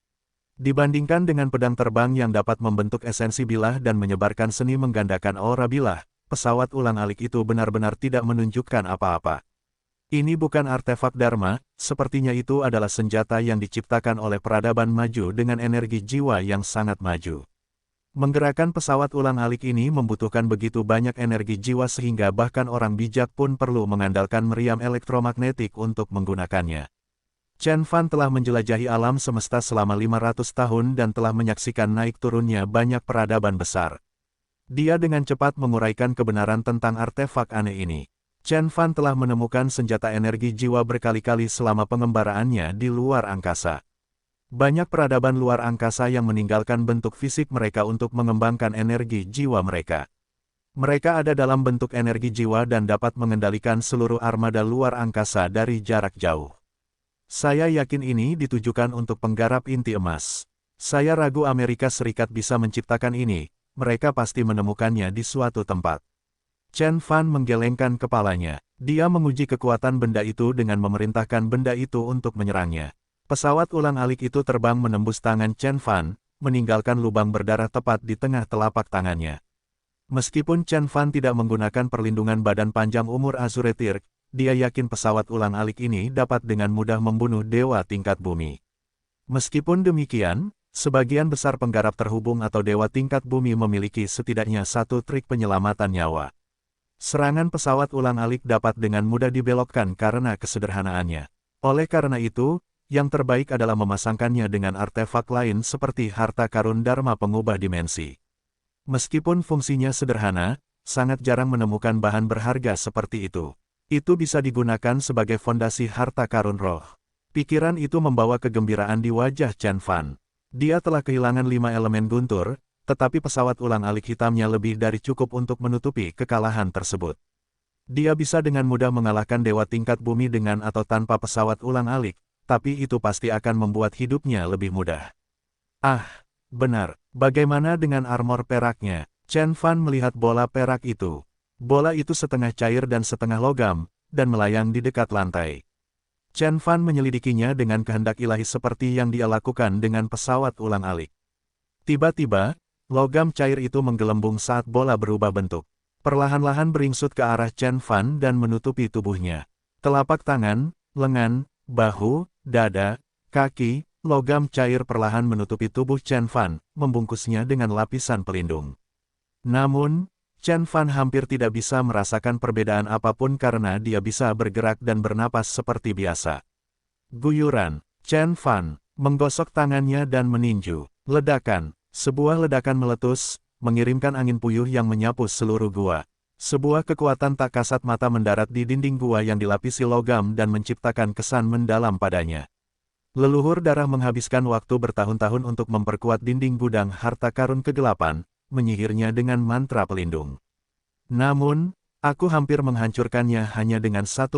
Dibandingkan dengan pedang terbang yang dapat membentuk esensi bilah dan menyebarkan seni menggandakan aura bilah, pesawat ulang-alik itu benar-benar tidak menunjukkan apa-apa. Ini bukan artefak Dharma, sepertinya itu adalah senjata yang diciptakan oleh peradaban maju dengan energi jiwa yang sangat maju. Menggerakkan pesawat ulang-alik ini membutuhkan begitu banyak energi jiwa sehingga bahkan orang bijak pun perlu mengandalkan meriam elektromagnetik untuk menggunakannya. Chen Fan telah menjelajahi alam semesta selama 500 tahun dan telah menyaksikan naik turunnya banyak peradaban besar. Dia dengan cepat menguraikan kebenaran tentang artefak aneh ini. Chen Fan telah menemukan senjata energi jiwa berkali-kali selama pengembaraannya di luar angkasa. Banyak peradaban luar angkasa yang meninggalkan bentuk fisik mereka untuk mengembangkan energi jiwa mereka. Mereka ada dalam bentuk energi jiwa dan dapat mengendalikan seluruh armada luar angkasa dari jarak jauh. Saya yakin ini ditujukan untuk penggarap inti emas. Saya ragu Amerika Serikat bisa menciptakan ini, mereka pasti menemukannya di suatu tempat. Chen Fan menggelengkan kepalanya. Dia menguji kekuatan benda itu dengan memerintahkan benda itu untuk menyerangnya. Pesawat ulang-alik itu terbang menembus tangan Chen Fan, meninggalkan lubang berdarah tepat di tengah telapak tangannya. Meskipun Chen Fan tidak menggunakan perlindungan badan panjang umur Azuretir, dia yakin pesawat ulang-alik ini dapat dengan mudah membunuh dewa tingkat bumi. Meskipun demikian, sebagian besar penggarap terhubung atau dewa tingkat bumi memiliki setidaknya satu trik penyelamatan nyawa. Serangan pesawat ulang-alik dapat dengan mudah dibelokkan karena kesederhanaannya. Oleh karena itu, yang terbaik adalah memasangkannya dengan artefak lain seperti harta karun Dharma pengubah dimensi. Meskipun fungsinya sederhana, sangat jarang menemukan bahan berharga seperti itu. Itu bisa digunakan sebagai fondasi harta karun roh. Pikiran itu membawa kegembiraan di wajah Chen Fan. Dia telah kehilangan 5 elemen guntur, tetapi pesawat ulang-alik hitamnya lebih dari cukup untuk menutupi kekalahan tersebut. Dia bisa dengan mudah mengalahkan dewa tingkat bumi dengan atau tanpa pesawat ulang-alik, tapi itu pasti akan membuat hidupnya lebih mudah. Ah, benar. Bagaimana dengan armor peraknya? Chen Fan melihat bola perak itu. Bola itu setengah cair dan setengah logam, dan melayang di dekat lantai. Chen Fan menyelidikinya dengan kehendak ilahi seperti yang dia lakukan dengan pesawat ulang-alik. Tiba-tiba, logam cair itu menggelembung saat bola berubah bentuk. Perlahan-lahan beringsut ke arah Chen Fan dan menutupi tubuhnya. Telapak tangan, lengan, bahu, dada, kaki, logam cair perlahan menutupi tubuh Chen Fan, membungkusnya dengan lapisan pelindung. Namun, Chen Fan hampir tidak bisa merasakan perbedaan apapun karena dia bisa bergerak dan bernapas seperti biasa. Guyuran, Chen Fan menggosok tangannya dan meninju. Ledakan, sebuah ledakan meletus, mengirimkan angin puyuh yang menyapu seluruh gua. Sebuah kekuatan tak kasat mata mendarat di dinding gua yang dilapisi logam dan menciptakan kesan mendalam padanya. Leluhur darah menghabiskan waktu bertahun-tahun untuk memperkuat dinding gudang harta karun kegelapan, menyihirnya dengan mantra pelindung. Namun, aku hampir menghancurkannya hanya dengan 1%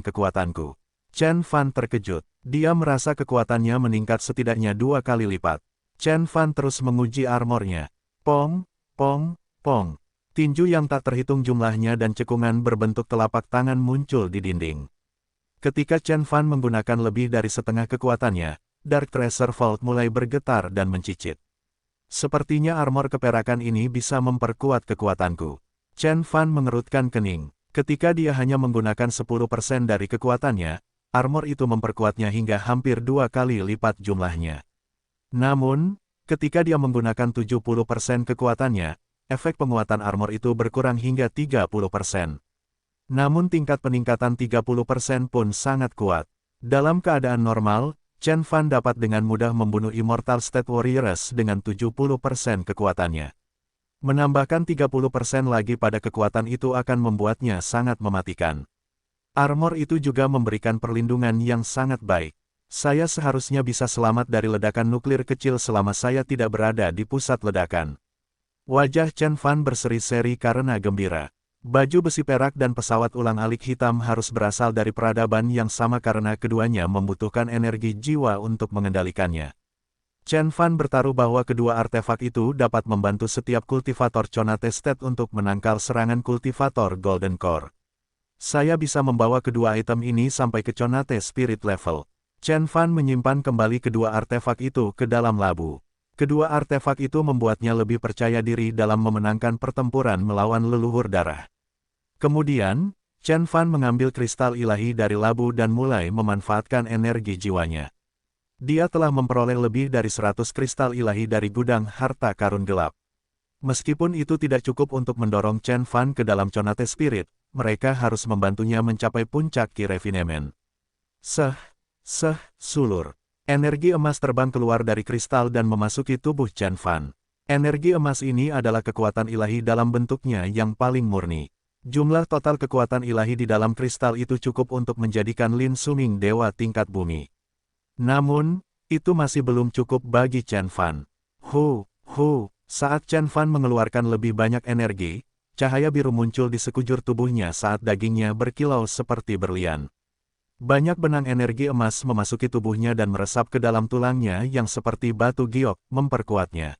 kekuatanku. Chen Fan terkejut. Dia merasa kekuatannya meningkat setidaknya 2 kali lipat. Chen Fan terus menguji armornya. Pong, pong, pong. Tinju yang tak terhitung jumlahnya dan cekungan berbentuk telapak tangan muncul di dinding. Ketika Chen Fan menggunakan lebih dari setengah kekuatannya, Dark Treasure Vault mulai bergetar dan mencicit. Sepertinya armor keperakan ini bisa memperkuat kekuatanku. Chen Fan mengerutkan kening. Ketika dia hanya menggunakan 10% dari kekuatannya, armor itu memperkuatnya hingga hampir 2 kali lipat jumlahnya. Namun, ketika dia menggunakan 70% kekuatannya, efek penguatan armor itu berkurang hingga 30%. Namun tingkat peningkatan 30% pun sangat kuat. Dalam keadaan normal, Chen Fan dapat dengan mudah membunuh Immortal State Warriors dengan 70% kekuatannya. Menambahkan 30% lagi pada kekuatan itu akan membuatnya sangat mematikan. Armor itu juga memberikan perlindungan yang sangat baik. Saya seharusnya bisa selamat dari ledakan nuklir kecil selama saya tidak berada di pusat ledakan. Wajah Chen Fan berseri-seri karena gembira. Baju besi perak dan pesawat ulang-alik hitam harus berasal dari peradaban yang sama karena keduanya membutuhkan energi jiwa untuk mengendalikannya. Chen Fan bertaruh bahwa kedua artefak itu dapat membantu setiap kultivator Conate State untuk menangkal serangan kultivator Golden Core. Saya bisa membawa kedua item ini sampai ke Conate Spirit level. Chen Fan menyimpan kembali kedua artefak itu ke dalam labu. Kedua artefak itu membuatnya lebih percaya diri dalam memenangkan pertempuran melawan leluhur darah. Kemudian, Chen Fan mengambil kristal ilahi dari labu dan mulai memanfaatkan energi jiwanya. Dia telah memperoleh lebih dari 100 kristal ilahi dari gudang harta karun gelap. Meskipun itu tidak cukup untuk mendorong Chen Fan ke dalam Conate Spirit, mereka harus membantunya mencapai puncak Ki Refinement. Sulur. Energi emas terbang keluar dari kristal dan memasuki tubuh Chen Fan. Energi emas ini adalah kekuatan ilahi dalam bentuknya yang paling murni. Jumlah total kekuatan ilahi di dalam kristal itu cukup untuk menjadikan Lin Suming dewa tingkat bumi. Namun, itu masih belum cukup bagi Chen Fan. Saat Chen Fan mengeluarkan lebih banyak energi, cahaya biru muncul di sekujur tubuhnya saat dagingnya berkilau seperti berlian. Banyak benang energi emas memasuki tubuhnya dan meresap ke dalam tulangnya yang seperti batu giok, memperkuatnya.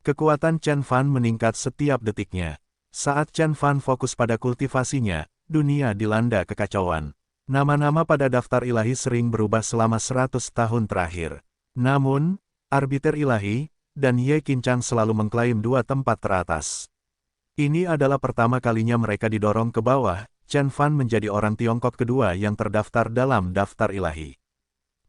Kekuatan Chen Fan meningkat setiap detiknya. Saat Chen Fan fokus pada kultivasinya, dunia dilanda kekacauan. Nama-nama pada daftar ilahi sering berubah selama 100 tahun terakhir. Namun, arbiter ilahi, dan Ye Qincang selalu mengklaim 2 tempat teratas. Ini adalah pertama kalinya mereka didorong ke bawah. Chen Fan menjadi orang Tiongkok kedua yang terdaftar dalam daftar ilahi.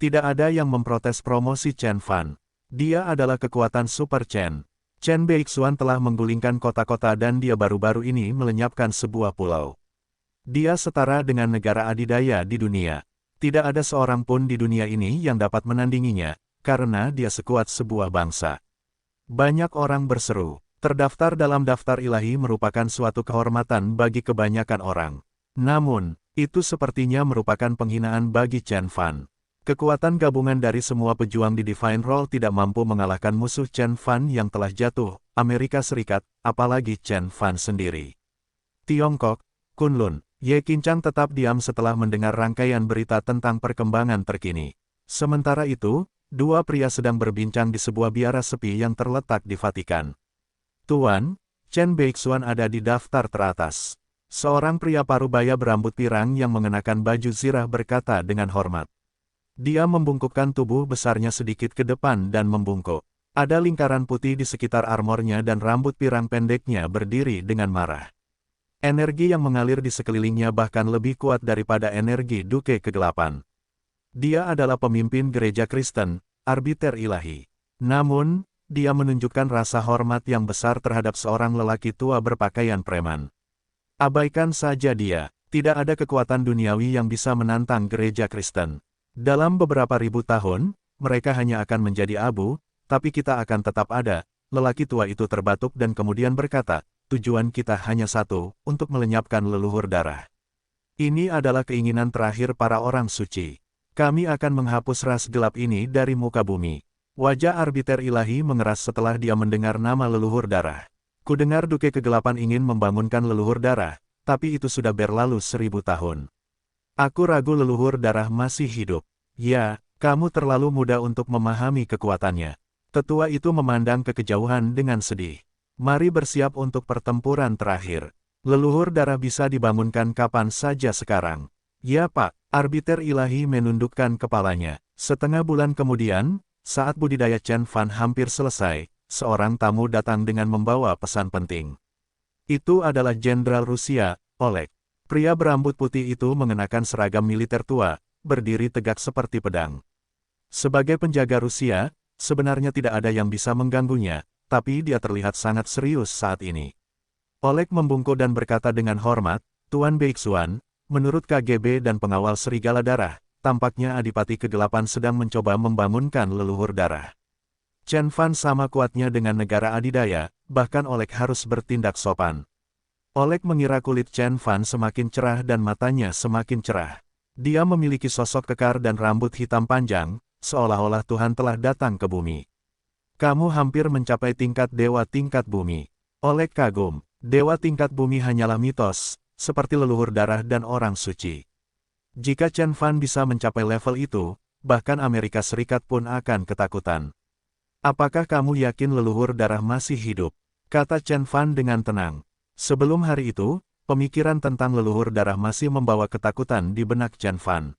Tidak ada yang memprotes promosi Chen Fan. Dia adalah kekuatan Super Chen. Chen Beixuan telah menggulingkan kota-kota dan dia baru-baru ini melenyapkan sebuah pulau. Dia setara dengan negara adidaya di dunia. Tidak ada seorang pun di dunia ini yang dapat menandinginya, karena dia sekuat sebuah bangsa. Banyak orang berseru. Terdaftar dalam daftar ilahi merupakan suatu kehormatan bagi kebanyakan orang. Namun, itu sepertinya merupakan penghinaan bagi Chen Fan. Kekuatan gabungan dari semua pejuang di Divine Roll tidak mampu mengalahkan musuh Chen Fan yang telah jatuh, Amerika Serikat, apalagi Chen Fan sendiri. Tiongkok, Kunlun, Ye Qincang tetap diam setelah mendengar rangkaian berita tentang perkembangan terkini. Sementara itu, dua pria sedang berbincang di sebuah biara sepi yang terletak di Vatikan. Tuan, Chen Beixuan ada di daftar teratas. Seorang pria parubaya berambut pirang yang mengenakan baju zirah berkata dengan hormat. Dia membungkukkan tubuh besarnya sedikit ke depan dan membungkuk. Ada lingkaran putih di sekitar armornya dan rambut pirang pendeknya berdiri dengan marah. Energi yang mengalir di sekelilingnya bahkan lebih kuat daripada energi Duke Kegelapan. Dia adalah pemimpin gereja Kristen, arbiter ilahi. Namun, dia menunjukkan rasa hormat yang besar terhadap seorang lelaki tua berpakaian preman. Abaikan saja dia, tidak ada kekuatan duniawi yang bisa menantang gereja Kristen. Dalam beberapa ribu tahun, mereka hanya akan menjadi abu, tapi kita akan tetap ada. Lelaki tua itu terbatuk dan kemudian berkata, tujuan kita hanya satu, untuk melenyapkan leluhur darah. Ini adalah keinginan terakhir para orang suci. Kami akan menghapus ras gelap ini dari muka bumi. Wajah arbiter ilahi mengeras setelah dia mendengar nama leluhur darah. Kudengar Duke Kegelapan ingin membangunkan leluhur darah, tapi itu sudah berlalu 1000 tahun. Aku ragu leluhur darah masih hidup. Ya, kamu terlalu muda untuk memahami kekuatannya. Tetua itu memandang ke kejauhan dengan sedih. Mari bersiap untuk pertempuran terakhir. Leluhur darah bisa dibangunkan kapan saja sekarang. Ya Pak, arbiter ilahi menundukkan kepalanya. Setengah bulan kemudian, saat budidaya Chen Fan hampir selesai, seorang tamu datang dengan membawa pesan penting. Itu adalah Jenderal Rusia, Oleg. Pria berambut putih itu mengenakan seragam militer tua, berdiri tegak seperti pedang. Sebagai penjaga Rusia, sebenarnya tidak ada yang bisa mengganggunya, tapi dia terlihat sangat serius saat ini. Oleg membungkuk dan berkata dengan hormat, Tuan Beixuan, menurut KGB dan pengawal Serigala Darah, tampaknya Adipati Kegelapan sedang mencoba membangunkan leluhur darah. Chen Fan sama kuatnya dengan negara adidaya, bahkan Oleg harus bertindak sopan. Oleg mengira kulit Chen Fan semakin cerah dan matanya semakin cerah. Dia memiliki sosok kekar dan rambut hitam panjang, seolah-olah Tuhan telah datang ke bumi. Kamu hampir mencapai tingkat dewa tingkat bumi. Oleg kagum, dewa tingkat bumi hanyalah mitos, seperti leluhur darah dan orang suci. Jika Chen Fan bisa mencapai level itu, bahkan Amerika Serikat pun akan ketakutan. Apakah kamu yakin leluhur darah masih hidup? Kata Chen Fan dengan tenang. Sebelum hari itu, pemikiran tentang leluhur darah masih membawa ketakutan di benak Chen Fan.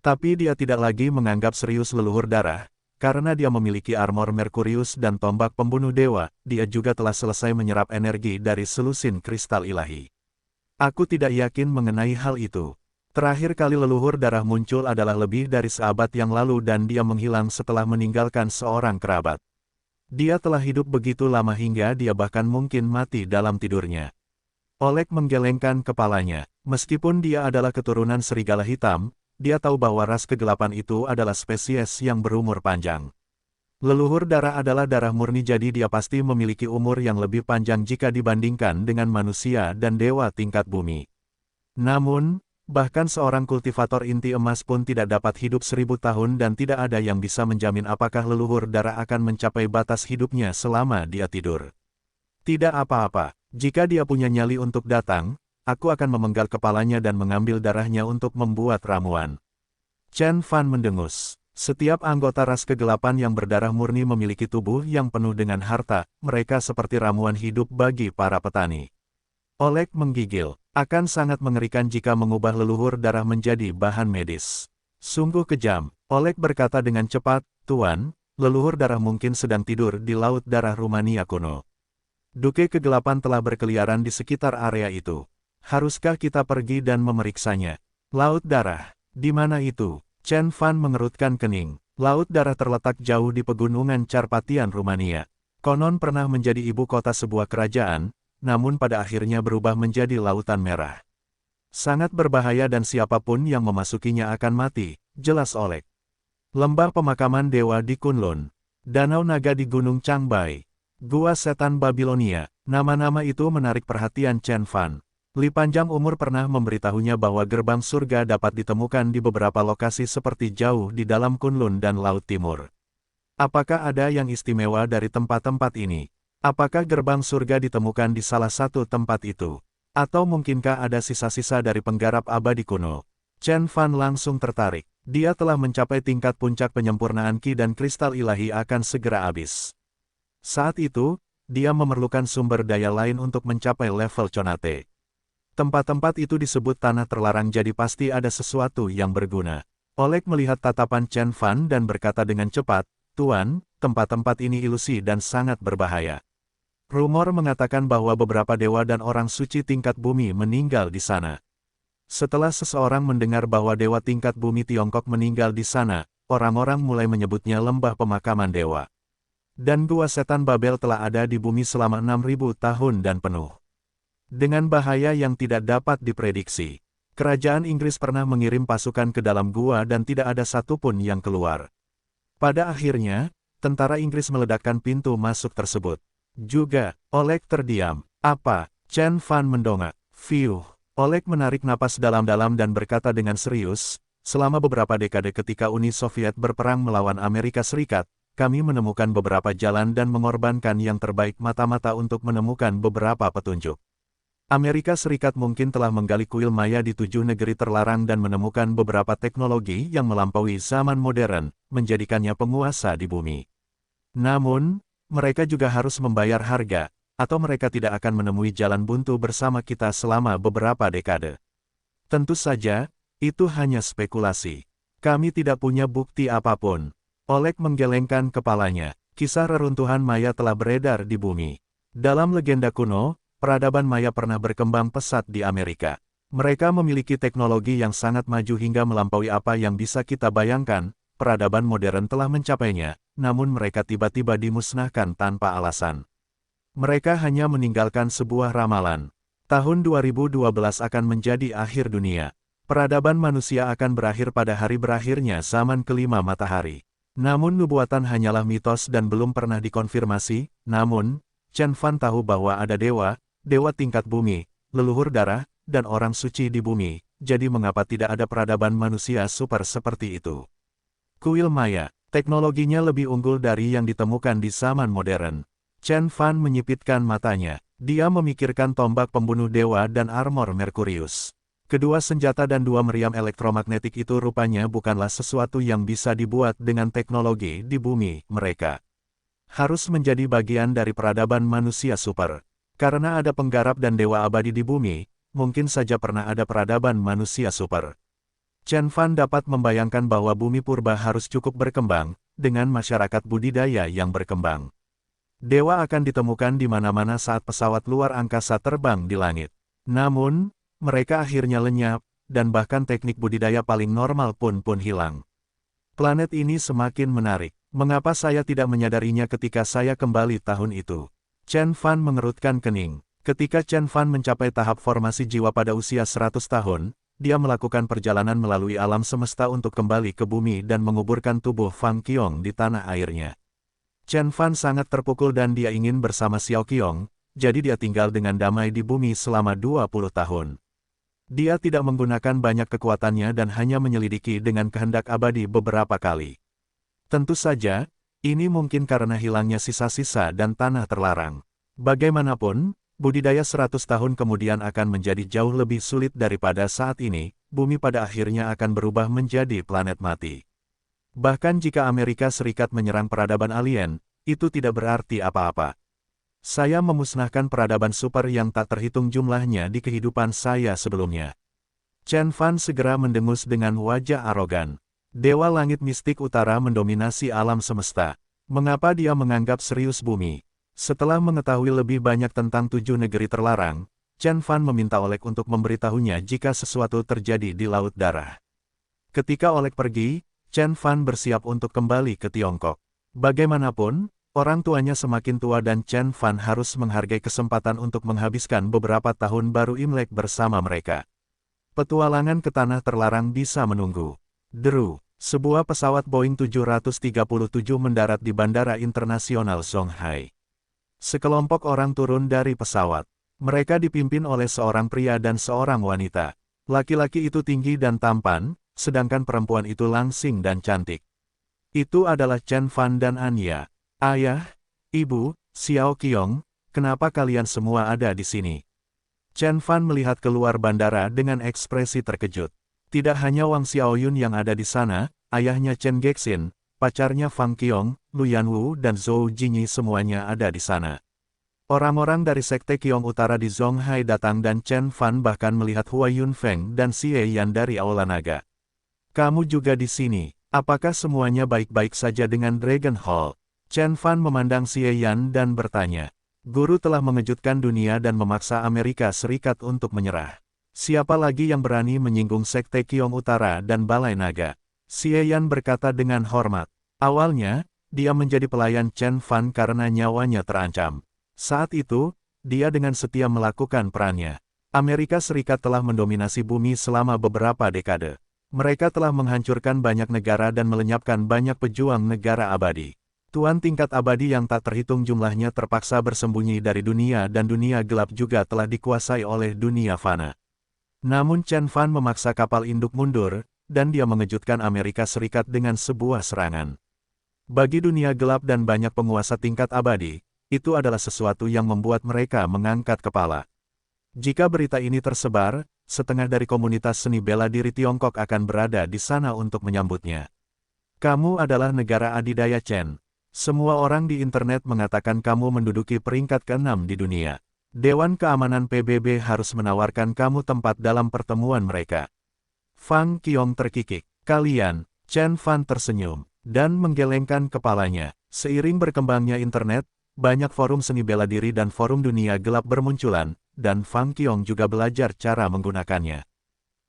Tapi dia tidak lagi menganggap serius leluhur darah, karena dia memiliki armor Merkurius dan tombak pembunuh dewa, dia juga telah selesai menyerap energi dari selusin kristal ilahi. Aku tidak yakin mengenai hal itu. Terakhir kali leluhur darah muncul adalah lebih dari seabad yang lalu dan dia menghilang setelah meninggalkan seorang kerabat. Dia telah hidup begitu lama hingga dia bahkan mungkin mati dalam tidurnya. Oleg menggelengkan kepalanya. Meskipun dia adalah keturunan serigala hitam, dia tahu bahwa ras kegelapan itu adalah spesies yang berumur panjang. Leluhur darah adalah darah murni jadi dia pasti memiliki umur yang lebih panjang jika dibandingkan dengan manusia dan dewa tingkat bumi. Namun, bahkan seorang kultivator inti emas pun tidak dapat hidup 1000 tahun dan tidak ada yang bisa menjamin apakah leluhur darah akan mencapai batas hidupnya selama dia tidur. Tidak apa-apa, jika dia punya nyali untuk datang, aku akan memenggal kepalanya dan mengambil darahnya untuk membuat ramuan. Chen Fan mendengus. Setiap anggota ras kegelapan yang berdarah murni memiliki tubuh yang penuh dengan harta, mereka seperti ramuan hidup bagi para petani. Oleg menggigil. Akan sangat mengerikan jika mengubah leluhur darah menjadi bahan medis. Sungguh kejam, Oleg berkata dengan cepat, Tuan, leluhur darah mungkin sedang tidur di laut darah Rumania kuno. Duke kegelapan telah berkeliaran di sekitar area itu. Haruskah kita pergi dan memeriksanya? Laut darah, di mana itu? Chen Fan mengerutkan kening. Laut darah terletak jauh di pegunungan Carpathian Rumania. Konon pernah menjadi ibu kota sebuah kerajaan, namun pada akhirnya berubah menjadi lautan merah. Sangat berbahaya dan siapapun yang memasukinya akan mati, jelas Oleg. Lembah pemakaman dewa di Kunlun. Danau naga di Gunung Changbai. Gua setan Babilonia. Nama-nama itu menarik perhatian Chen Fan. Li Panjang Umur pernah memberitahunya bahwa gerbang surga dapat ditemukan di beberapa lokasi seperti jauh di dalam Kunlun dan Laut Timur. Apakah ada yang istimewa dari tempat-tempat ini? Apakah gerbang surga ditemukan di salah satu tempat itu? Atau mungkinkah ada sisa-sisa dari penggarap abadi kuno? Chen Fan langsung tertarik. Dia telah mencapai tingkat puncak penyempurnaan Qi dan kristal ilahi akan segera habis. Saat itu, dia memerlukan sumber daya lain untuk mencapai level Conate. Tempat-tempat itu disebut tanah terlarang jadi pasti ada sesuatu yang berguna. Oleg melihat tatapan Chen Fan dan berkata dengan cepat, Tuan, tempat-tempat ini ilusi dan sangat berbahaya. Rumor mengatakan bahwa beberapa dewa dan orang suci tingkat bumi meninggal di sana. Setelah seseorang mendengar bahwa dewa tingkat bumi Tiongkok meninggal di sana, orang-orang mulai menyebutnya lembah pemakaman dewa. Dan gua setan Babel telah ada di bumi selama 6000 tahun dan penuh. Dengan bahaya yang tidak dapat diprediksi. Kerajaan Inggris pernah mengirim pasukan ke dalam gua dan tidak ada satupun yang keluar. Pada akhirnya, tentara Inggris meledakkan pintu masuk tersebut. Juga, Oleg terdiam. Apa? Chen Fan mendongak. Fiuh. Oleg menarik napas dalam-dalam dan berkata dengan serius, selama beberapa dekade ketika Uni Soviet berperang melawan Amerika Serikat, kami menemukan beberapa jalan dan mengorbankan yang terbaik mata-mata untuk menemukan beberapa petunjuk. Amerika Serikat mungkin telah menggali kuil maya di 7 negeri terlarang dan menemukan beberapa teknologi yang melampaui zaman modern, menjadikannya penguasa di bumi. Namun, mereka juga harus membayar harga, atau mereka tidak akan menemui jalan buntu bersama kita selama beberapa dekade. Tentu saja, itu hanya spekulasi. Kami tidak punya bukti apapun. Oleg menggelengkan kepalanya. Kisah reruntuhan maya telah beredar di bumi. Dalam legenda kuno, peradaban maya pernah berkembang pesat di Amerika. Mereka memiliki teknologi yang sangat maju hingga melampaui apa yang bisa kita bayangkan. Peradaban modern telah mencapainya, namun mereka tiba-tiba dimusnahkan tanpa alasan. Mereka hanya meninggalkan sebuah ramalan. Tahun 2012 akan menjadi akhir dunia. Peradaban manusia akan berakhir pada hari berakhirnya zaman kelima matahari. Namun nubuatan hanyalah mitos dan belum pernah dikonfirmasi. Namun, Chen Fan tahu bahwa ada dewa, dewa tingkat bumi, leluhur darah, dan orang suci di bumi, jadi mengapa tidak ada peradaban manusia super seperti itu? Kuil Maya, teknologinya lebih unggul dari yang ditemukan di zaman modern. Chen Fan menyipitkan matanya. Dia memikirkan tombak pembunuh dewa dan armor Merkurius. Kedua senjata dan dua meriam elektromagnetik itu rupanya bukanlah sesuatu yang bisa dibuat dengan teknologi di bumi mereka. Harus menjadi bagian dari peradaban manusia super. Karena ada penggarap dan dewa abadi di bumi, mungkin saja pernah ada peradaban manusia super. Chen Fan dapat membayangkan bahwa bumi purba harus cukup berkembang, dengan masyarakat budidaya yang berkembang. Dewa akan ditemukan di mana-mana saat pesawat luar angkasa terbang di langit. Namun, mereka akhirnya lenyap, dan bahkan teknik budidaya paling normal pun hilang. Planet ini semakin menarik. Mengapa saya tidak menyadarinya ketika saya kembali tahun itu? Chen Fan mengerutkan kening. Ketika Chen Fan mencapai tahap formasi jiwa pada usia 100 tahun, dia melakukan perjalanan melalui alam semesta untuk kembali ke bumi dan menguburkan tubuh Fang Qiong di tanah airnya. Chen Fan sangat terpukul dan dia ingin bersama Xiao Qiong, jadi dia tinggal dengan damai di bumi selama 20 tahun. Dia tidak menggunakan banyak kekuatannya dan hanya menyelidiki dengan kehendak abadi beberapa kali. Tentu saja, ini mungkin karena hilangnya sisa-sisa dan tanah terlarang. Bagaimanapun, budidaya 100 tahun kemudian akan menjadi jauh lebih sulit daripada saat ini, bumi pada akhirnya akan berubah menjadi planet mati. Bahkan jika Amerika Serikat menyerang peradaban alien, itu tidak berarti apa-apa. Saya memusnahkan peradaban super yang tak terhitung jumlahnya di kehidupan saya sebelumnya. Chen Fan segera mendengus dengan wajah arogan. Dewa langit mistik utara mendominasi alam semesta. Mengapa dia menganggap serius bumi? Setelah mengetahui lebih banyak tentang 7 negeri terlarang, Chen Fan meminta Oleg untuk memberitahunya jika sesuatu terjadi di Laut Darah. Ketika Oleg pergi, Chen Fan bersiap untuk kembali ke Tiongkok. Bagaimanapun, orang tuanya semakin tua dan Chen Fan harus menghargai kesempatan untuk menghabiskan beberapa tahun baru Imlek bersama mereka. Petualangan ke tanah terlarang bisa menunggu. Deru, sebuah pesawat Boeing 737 mendarat di Bandara Internasional Zhonghai. Sekelompok orang turun dari pesawat. Mereka dipimpin oleh seorang pria dan seorang wanita. Laki-laki itu tinggi dan tampan, sedangkan perempuan itu langsing dan cantik. Itu adalah Chen Fan dan Anya. Ayah, Ibu, Xiao Qiong, kenapa kalian semua ada di sini? Chen Fan melihat keluar bandara dengan ekspresi terkejut. Tidak hanya Wang Xiaoyun yang ada di sana, ayahnya Chen Gexin, pacarnya Fang Qiong, Lu Yanwu dan Zhou Jinyi semuanya ada di sana. Orang-orang dari Sekte Qiong Utara di Zhonghai datang dan Chen Fan bahkan melihat Hua Yunfeng dan Xie Yan dari Aula Naga. Kamu juga di sini. Apakah semuanya baik-baik saja dengan Dragon Hall? Chen Fan memandang Xie Yan dan bertanya. Guru telah mengejutkan dunia dan memaksa Amerika Serikat untuk menyerah. Siapa lagi yang berani menyinggung Sekte Qiong Utara dan Balai Naga? Xie Yan berkata dengan hormat. Awalnya, dia menjadi pelayan Chen Fan karena nyawanya terancam. Saat itu, dia dengan setia melakukan perannya. Amerika Serikat telah mendominasi bumi selama beberapa dekade. Mereka telah menghancurkan banyak negara dan melenyapkan banyak pejuang negara abadi. Tuan tingkat abadi yang tak terhitung jumlahnya terpaksa bersembunyi dari dunia dan dunia gelap juga telah dikuasai oleh dunia fana. Namun Chen Fan memaksa kapal induk mundur, dan dia mengejutkan Amerika Serikat dengan sebuah serangan. Bagi dunia gelap dan banyak penguasa tingkat abadi, itu adalah sesuatu yang membuat mereka mengangkat kepala. Jika berita ini tersebar, setengah dari komunitas seni bela diri Tiongkok akan berada di sana untuk menyambutnya. Kamu adalah negara adidaya Chen. Semua orang di internet mengatakan kamu menduduki peringkat ke-6 di dunia. Dewan Keamanan PBB harus menawarkan kamu tempat dalam pertemuan mereka. Fang Qiong terkikik. Kalian, Chen Fan tersenyum, dan menggelengkan kepalanya. Seiring berkembangnya internet, banyak forum seni bela diri dan forum dunia gelap bermunculan, dan Fang Qiong juga belajar cara menggunakannya.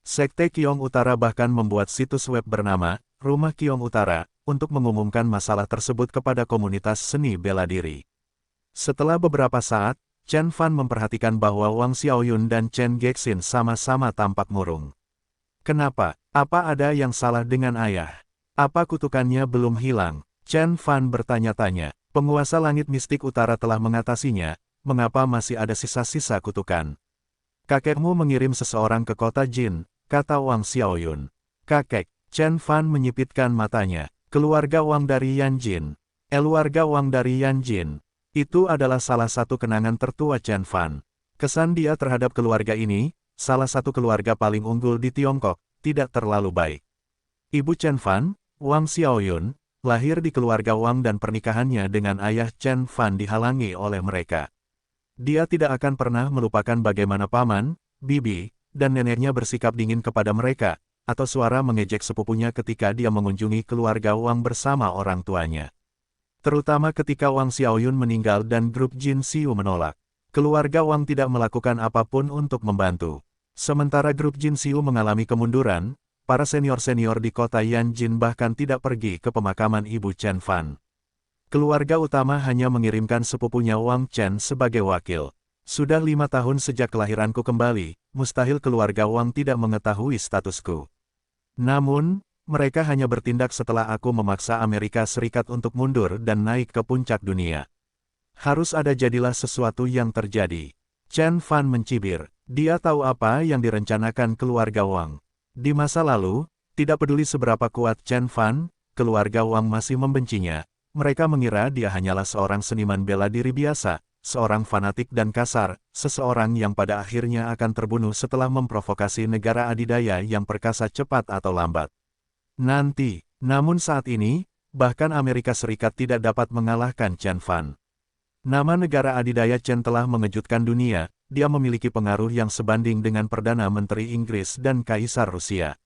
Sekte Qiong Utara bahkan membuat situs web bernama, Rumah Qiong Utara, untuk mengumumkan masalah tersebut kepada komunitas seni bela diri. Setelah beberapa saat, Chen Fan memperhatikan bahwa Wang Xiaoyun dan Chen Gexin sama-sama tampak murung. Kenapa? Apa ada yang salah dengan ayah? Apa kutukannya belum hilang? Chen Fan bertanya-tanya. Penguasa langit mistik utara telah mengatasinya, mengapa masih ada sisa-sisa kutukan? Kakekmu mengirim seseorang ke kota Jin, kata Wang Xiaoyun. Kakek, Chen Fan menyipitkan matanya. Keluarga Wang dari Yanjin. Keluarga Wang dari Yanjin. Itu adalah salah satu kenangan tertua Chen Fan. Kesan dia terhadap keluarga ini, salah satu keluarga paling unggul di Tiongkok, tidak terlalu baik. Ibu Chen Fan, Wang Xiaoyun, lahir di keluarga Wang dan pernikahannya dengan ayah Chen Fan dihalangi oleh mereka. Dia tidak akan pernah melupakan bagaimana paman, bibi, dan neneknya bersikap dingin kepada mereka, atau suara mengejek sepupunya ketika dia mengunjungi keluarga Wang bersama orang tuanya. Terutama ketika Wang Xiaoyun meninggal dan grup Jin Xiu menolak. Keluarga Wang tidak melakukan apapun untuk membantu. Sementara grup Jin Xiu mengalami kemunduran, para senior-senior di kota Yanjin bahkan tidak pergi ke pemakaman ibu Chen Fan. Keluarga utama hanya mengirimkan sepupunya Wang Chen sebagai wakil. Sudah 5 tahun sejak kelahiranku kembali, mustahil keluarga Wang tidak mengetahui statusku. Namun, Mereka hanya bertindak setelah aku memaksa Amerika Serikat untuk mundur dan naik ke puncak dunia. Harus ada jadilah sesuatu yang terjadi. Chen Fan mencibir. Dia tahu apa yang direncanakan keluarga Wang. Di masa lalu, tidak peduli seberapa kuat Chen Fan, keluarga Wang masih membencinya. Mereka mengira dia hanyalah seorang seniman bela diri biasa, seorang fanatik dan kasar, seseorang yang pada akhirnya akan terbunuh setelah memprovokasi negara adidaya yang perkasa cepat atau lambat. Namun saat ini, bahkan Amerika Serikat tidak dapat mengalahkan Chen Fan. Nama negara adidaya Chen telah mengejutkan dunia, dia memiliki pengaruh yang sebanding dengan Perdana Menteri Inggris dan Kaisar Rusia.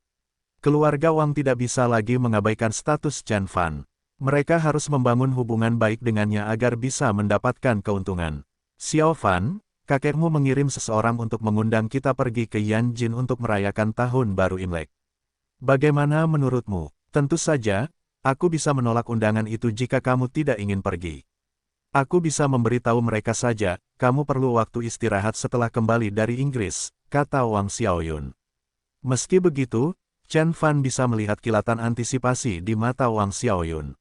Keluarga Wang tidak bisa lagi mengabaikan status Chen Fan. Mereka harus membangun hubungan baik dengannya agar bisa mendapatkan keuntungan. Xiao Fan, kakekmu mengirim seseorang untuk mengundang kita pergi ke Yanjin untuk merayakan Tahun Baru Imlek. Bagaimana menurutmu? Tentu saja, aku bisa menolak undangan itu jika kamu tidak ingin pergi. Aku bisa memberitahu mereka saja, kamu perlu waktu istirahat setelah kembali dari Inggris, kata Wang Xiaoyun. Meski begitu, Chen Fan bisa melihat kilatan antisipasi di mata Wang Xiaoyun.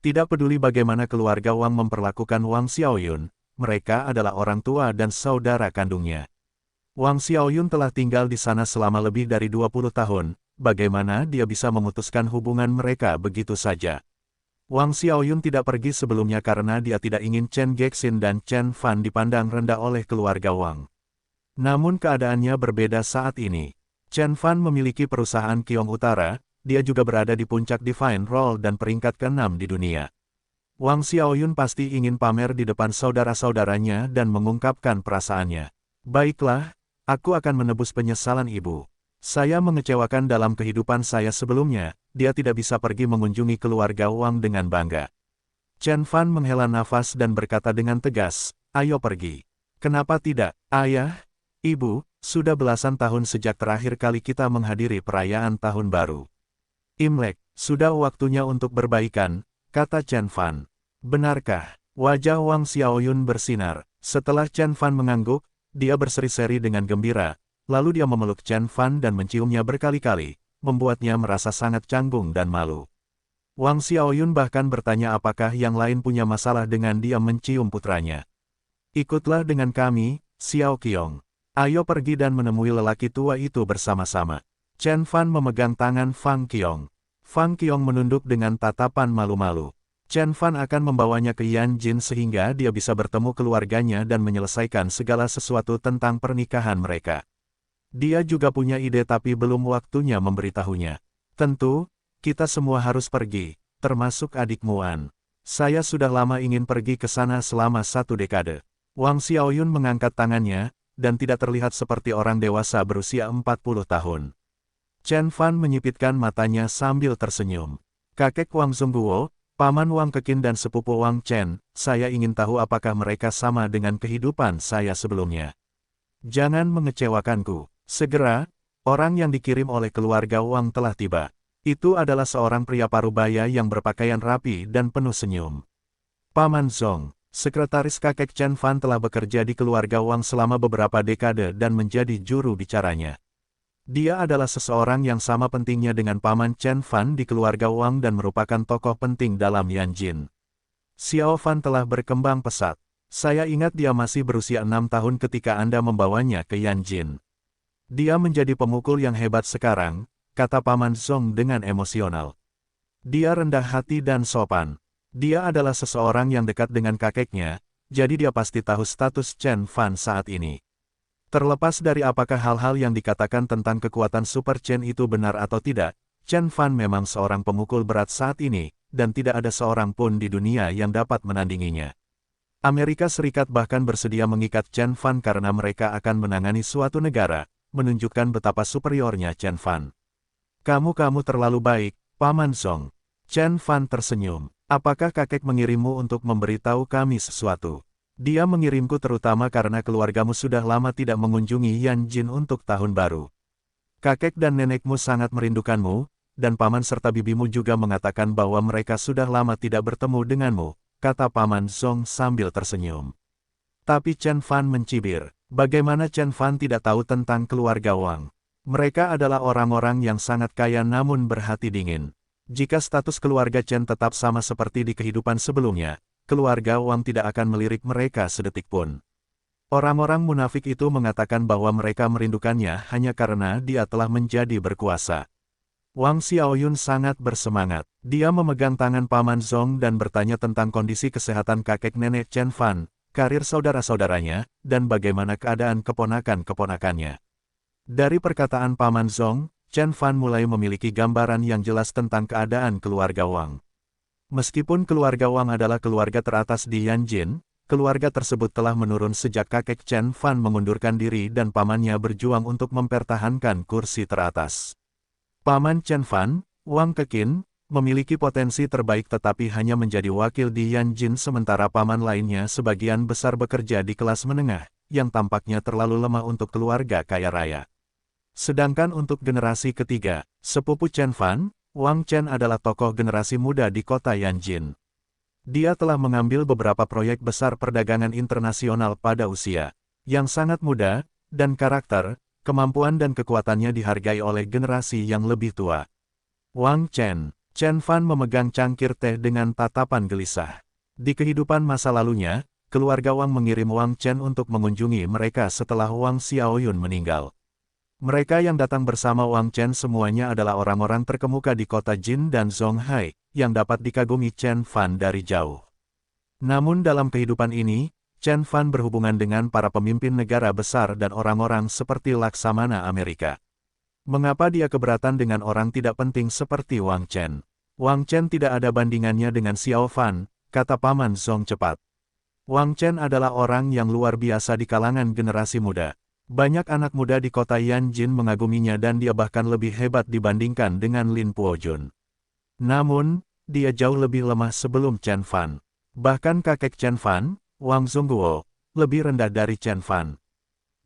Tidak peduli bagaimana keluarga Wang memperlakukan Wang Xiaoyun, mereka adalah orang tua dan saudara kandungnya. Wang Xiaoyun telah tinggal di sana selama lebih dari 20 tahun, bagaimana dia bisa memutuskan hubungan mereka begitu saja? Wang Xiaoyun tidak pergi sebelumnya karena dia tidak ingin Chen Gexin dan Chen Fan dipandang rendah oleh keluarga Wang. Namun keadaannya berbeda saat ini. Chen Fan memiliki perusahaan Kiong Utara, dia juga berada di puncak Divine Roll dan peringkat ke-6 di dunia. Wang Xiaoyun pasti ingin pamer di depan saudara-saudaranya dan mengungkapkan perasaannya. Baiklah, aku akan menebus penyesalan ibu. Saya mengecewakan dalam kehidupan saya sebelumnya, dia tidak bisa pergi mengunjungi keluarga Wang dengan bangga. Chen Fan menghela nafas dan berkata dengan tegas, ayo pergi. Kenapa tidak, ayah? Ibu, sudah belasan tahun sejak terakhir kali kita menghadiri perayaan tahun baru. Imlek, sudah waktunya untuk berbaikan, kata Chen Fan. Benarkah? Wajah Wang Xiaoyun bersinar. Setelah Chen Fan mengangguk, dia berseri-seri dengan gembira. Lalu dia memeluk Chen Fan dan menciumnya berkali-kali, membuatnya merasa sangat canggung dan malu. Wang Xiaoyun bahkan bertanya apakah yang lain punya masalah dengan dia mencium putranya. Ikutlah dengan kami, Xiao Qiong. Ayo pergi dan menemui lelaki tua itu bersama-sama. Chen Fan memegang tangan Fang Qiong. Fang Qiong menunduk dengan tatapan malu-malu. Chen Fan akan membawanya ke Yanjin sehingga dia bisa bertemu keluarganya dan menyelesaikan segala sesuatu tentang pernikahan mereka. Dia juga punya ide tapi belum waktunya memberitahunya. Tentu, kita semua harus pergi, termasuk adikmu An. Saya sudah lama ingin pergi ke sana selama 1 dekade. Wang Xiaoyun mengangkat tangannya, dan tidak terlihat seperti orang dewasa berusia 40 tahun. Chen Fan menyipitkan matanya sambil tersenyum. Kakek Wang Zongguo, paman Wang Keqin dan sepupu Wang Chen, saya ingin tahu apakah mereka sama dengan kehidupan saya sebelumnya. Jangan mengecewakanku. Segera, orang yang dikirim oleh keluarga Wang telah tiba. Itu adalah seorang pria parubaya yang berpakaian rapi dan penuh senyum. Paman Zong, sekretaris kakek Chen Fan telah bekerja di keluarga Wang selama beberapa dekade dan menjadi juru bicaranya. Dia adalah seseorang yang sama pentingnya dengan Paman Chen Fan di keluarga Wang dan merupakan tokoh penting dalam Yanjin. Xiao Fan telah berkembang pesat. Saya ingat dia masih berusia 6 tahun ketika Anda membawanya ke Yanjin. Dia menjadi pemukul yang hebat sekarang, kata Paman Zong dengan emosional. Dia rendah hati dan sopan. Dia adalah seseorang yang dekat dengan kakeknya, jadi dia pasti tahu status Chen Fan saat ini. Terlepas dari apakah hal-hal yang dikatakan tentang kekuatan Super Chen itu benar atau tidak, Chen Fan memang seorang pemukul berat saat ini, dan tidak ada seorang pun di dunia yang dapat menandinginya. Amerika Serikat bahkan bersedia mengikat Chen Fan karena mereka akan menangani suatu negara, menunjukkan betapa superiornya Chen Fan. Kamu terlalu baik, Paman Zong. Chen Fan tersenyum. Apakah kakek mengirimmu untuk memberitahu kami sesuatu? Dia mengirimku terutama karena keluargamu sudah lama tidak mengunjungi Yanjin untuk tahun baru. Kakek dan nenekmu sangat merindukanmu, dan paman serta bibimu juga mengatakan bahwa mereka sudah lama tidak bertemu denganmu, kata Paman Zong sambil tersenyum. Tapi Chen Fan mencibir. Bagaimana Chen Fan tidak tahu tentang keluarga Wang? Mereka adalah orang-orang yang sangat kaya namun berhati dingin. Jika status keluarga Chen tetap sama seperti di kehidupan sebelumnya, keluarga Wang tidak akan melirik mereka sedetik pun. Orang-orang munafik itu mengatakan bahwa mereka merindukannya hanya karena dia telah menjadi berkuasa. Wang Xiaoyun sangat bersemangat. Dia memegang tangan Paman Zhong dan bertanya tentang kondisi kesehatan kakek nenek Chen Fan, karir saudara-saudaranya, dan bagaimana keadaan keponakan-keponakannya. Dari perkataan Paman Zhong, Chen Fan mulai memiliki gambaran yang jelas tentang keadaan keluarga Wang. Meskipun keluarga Wang adalah keluarga teratas di Yanjin, keluarga tersebut telah menurun sejak kakek Chen Fan mengundurkan diri dan pamannya berjuang untuk mempertahankan kursi teratas. Paman Chen Fan, Wang Keqin, memiliki potensi terbaik tetapi hanya menjadi wakil di Yanjin sementara paman lainnya sebagian besar bekerja di kelas menengah, yang tampaknya terlalu lemah untuk keluarga kaya raya. Sedangkan untuk generasi ketiga, sepupu Chen Fan, Wang Chen adalah tokoh generasi muda di kota Yanjin. Dia telah mengambil beberapa proyek besar perdagangan internasional pada usia yang sangat muda, dan karakter, kemampuan dan kekuatannya dihargai oleh generasi yang lebih tua. Wang Chen. Chen Fan memegang cangkir teh dengan tatapan gelisah. Di kehidupan masa lalunya, keluarga Wang mengirim Wang Chen untuk mengunjungi mereka setelah Wang Xiaoyun meninggal. Mereka yang datang bersama Wang Chen semuanya adalah orang-orang terkemuka di kota Jin dan Zonghai, yang dapat dikagumi Chen Fan dari jauh. Namun dalam kehidupan ini, Chen Fan berhubungan dengan para pemimpin negara besar dan orang-orang seperti Laksamana Amerika. Mengapa dia keberatan dengan orang tidak penting seperti Wang Chen? Wang Chen tidak ada bandingannya dengan Xiao Fan, kata Paman Zhong cepat. Wang Chen adalah orang yang luar biasa di kalangan generasi muda. Banyak anak muda di kota Yanjin mengaguminya dan dia bahkan lebih hebat dibandingkan dengan Lin Puojun. Namun, dia jauh lebih lemah sebelum Chen Fan. Bahkan kakek Chen Fan, Wang Zhongguo, lebih rendah dari Chen Fan.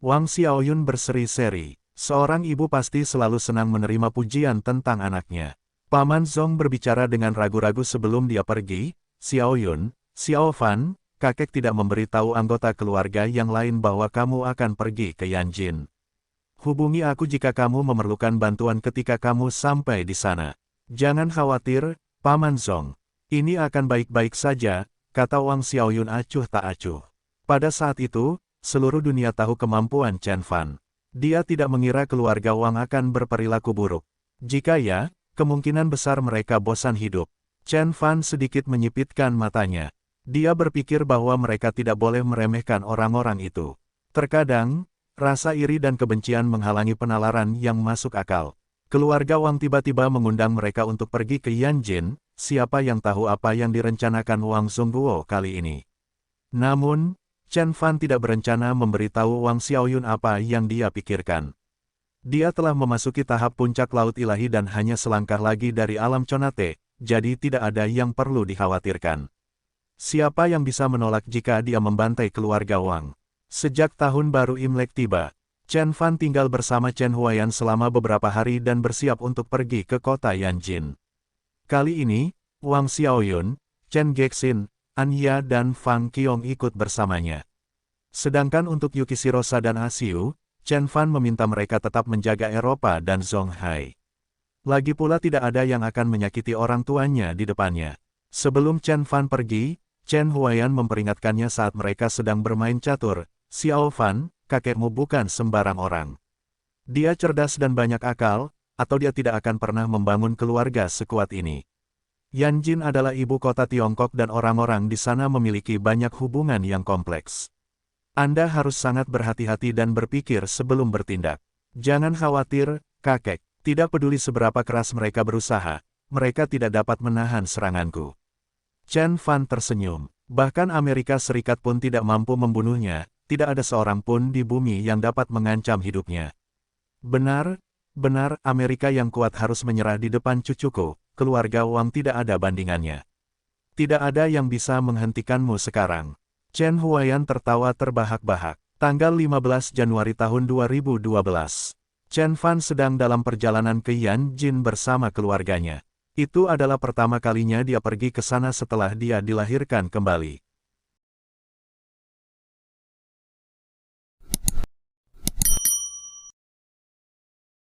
Wang Xiaoyun berseri-seri. Seorang ibu pasti selalu senang menerima pujian tentang anaknya. Paman Zhong berbicara dengan ragu-ragu sebelum dia pergi. Xiaoyun, Xiao Fan, kakek tidak memberitahu anggota keluarga yang lain bahwa kamu akan pergi ke Yanjin. Hubungi aku jika kamu memerlukan bantuan ketika kamu sampai di sana. Jangan khawatir, Paman Zhong. Ini akan baik-baik saja, kata Wang Xiaoyun acuh tak acuh. Pada saat itu, seluruh dunia tahu kemampuan Chen Fan. Dia tidak mengira keluarga Wang akan berperilaku buruk. Jika ya, kemungkinan besar mereka bosan hidup. Chen Fan sedikit menyipitkan matanya. Dia berpikir bahwa mereka tidak boleh meremehkan orang-orang itu. Terkadang, rasa iri dan kebencian menghalangi penalaran yang masuk akal. Keluarga Wang tiba-tiba mengundang mereka untuk pergi ke Yanjin. Siapa yang tahu apa yang direncanakan Wang Zhongguo kali ini? Namun, Chen Fan tidak berencana memberitahu Wang Xiaoyun apa yang dia pikirkan. Dia telah memasuki tahap puncak laut ilahi dan hanya selangkah lagi dari alam Conate, jadi tidak ada yang perlu dikhawatirkan. Siapa yang bisa menolak jika dia membantai keluarga Wang? Sejak tahun baru Imlek tiba, Chen Fan tinggal bersama Chen Huayan selama beberapa hari dan bersiap untuk pergi ke kota Yanjin. Kali ini, Wang Xiaoyun, Chen Gexin, Anya dan Fang Qiong ikut bersamanya. Sedangkan untuk Yuki Shirosa dan Asiu, Chen Fan meminta mereka tetap menjaga Eropa dan Zonghai. Lagi pula tidak ada yang akan menyakiti orang tuanya di depannya. Sebelum Chen Fan pergi, Chen Huayan memperingatkannya saat mereka sedang bermain catur, Xiao Fan, kakekmu bukan sembarang orang. Dia cerdas dan banyak akal, atau dia tidak akan pernah membangun keluarga sekuat ini. Yanjin adalah ibu kota Tiongkok dan orang-orang di sana memiliki banyak hubungan yang kompleks. Anda harus sangat berhati-hati dan berpikir sebelum bertindak. Jangan khawatir, kakek. Tidak peduli seberapa keras mereka berusaha, mereka tidak dapat menahan seranganku. Chen Fan tersenyum. Bahkan Amerika Serikat pun tidak mampu membunuhnya, tidak ada seorang pun di bumi yang dapat mengancam hidupnya. Benar, benar, Amerika yang kuat harus menyerah di depan cucuku. Keluarga Wang tidak ada bandingannya. Tidak ada yang bisa menghentikanmu sekarang. Chen Huayan tertawa terbahak-bahak. Tanggal 15 Januari tahun 2012. Chen Fan sedang dalam perjalanan ke Yanjin bersama keluarganya. Itu adalah pertama kalinya dia pergi ke sana setelah dia dilahirkan kembali.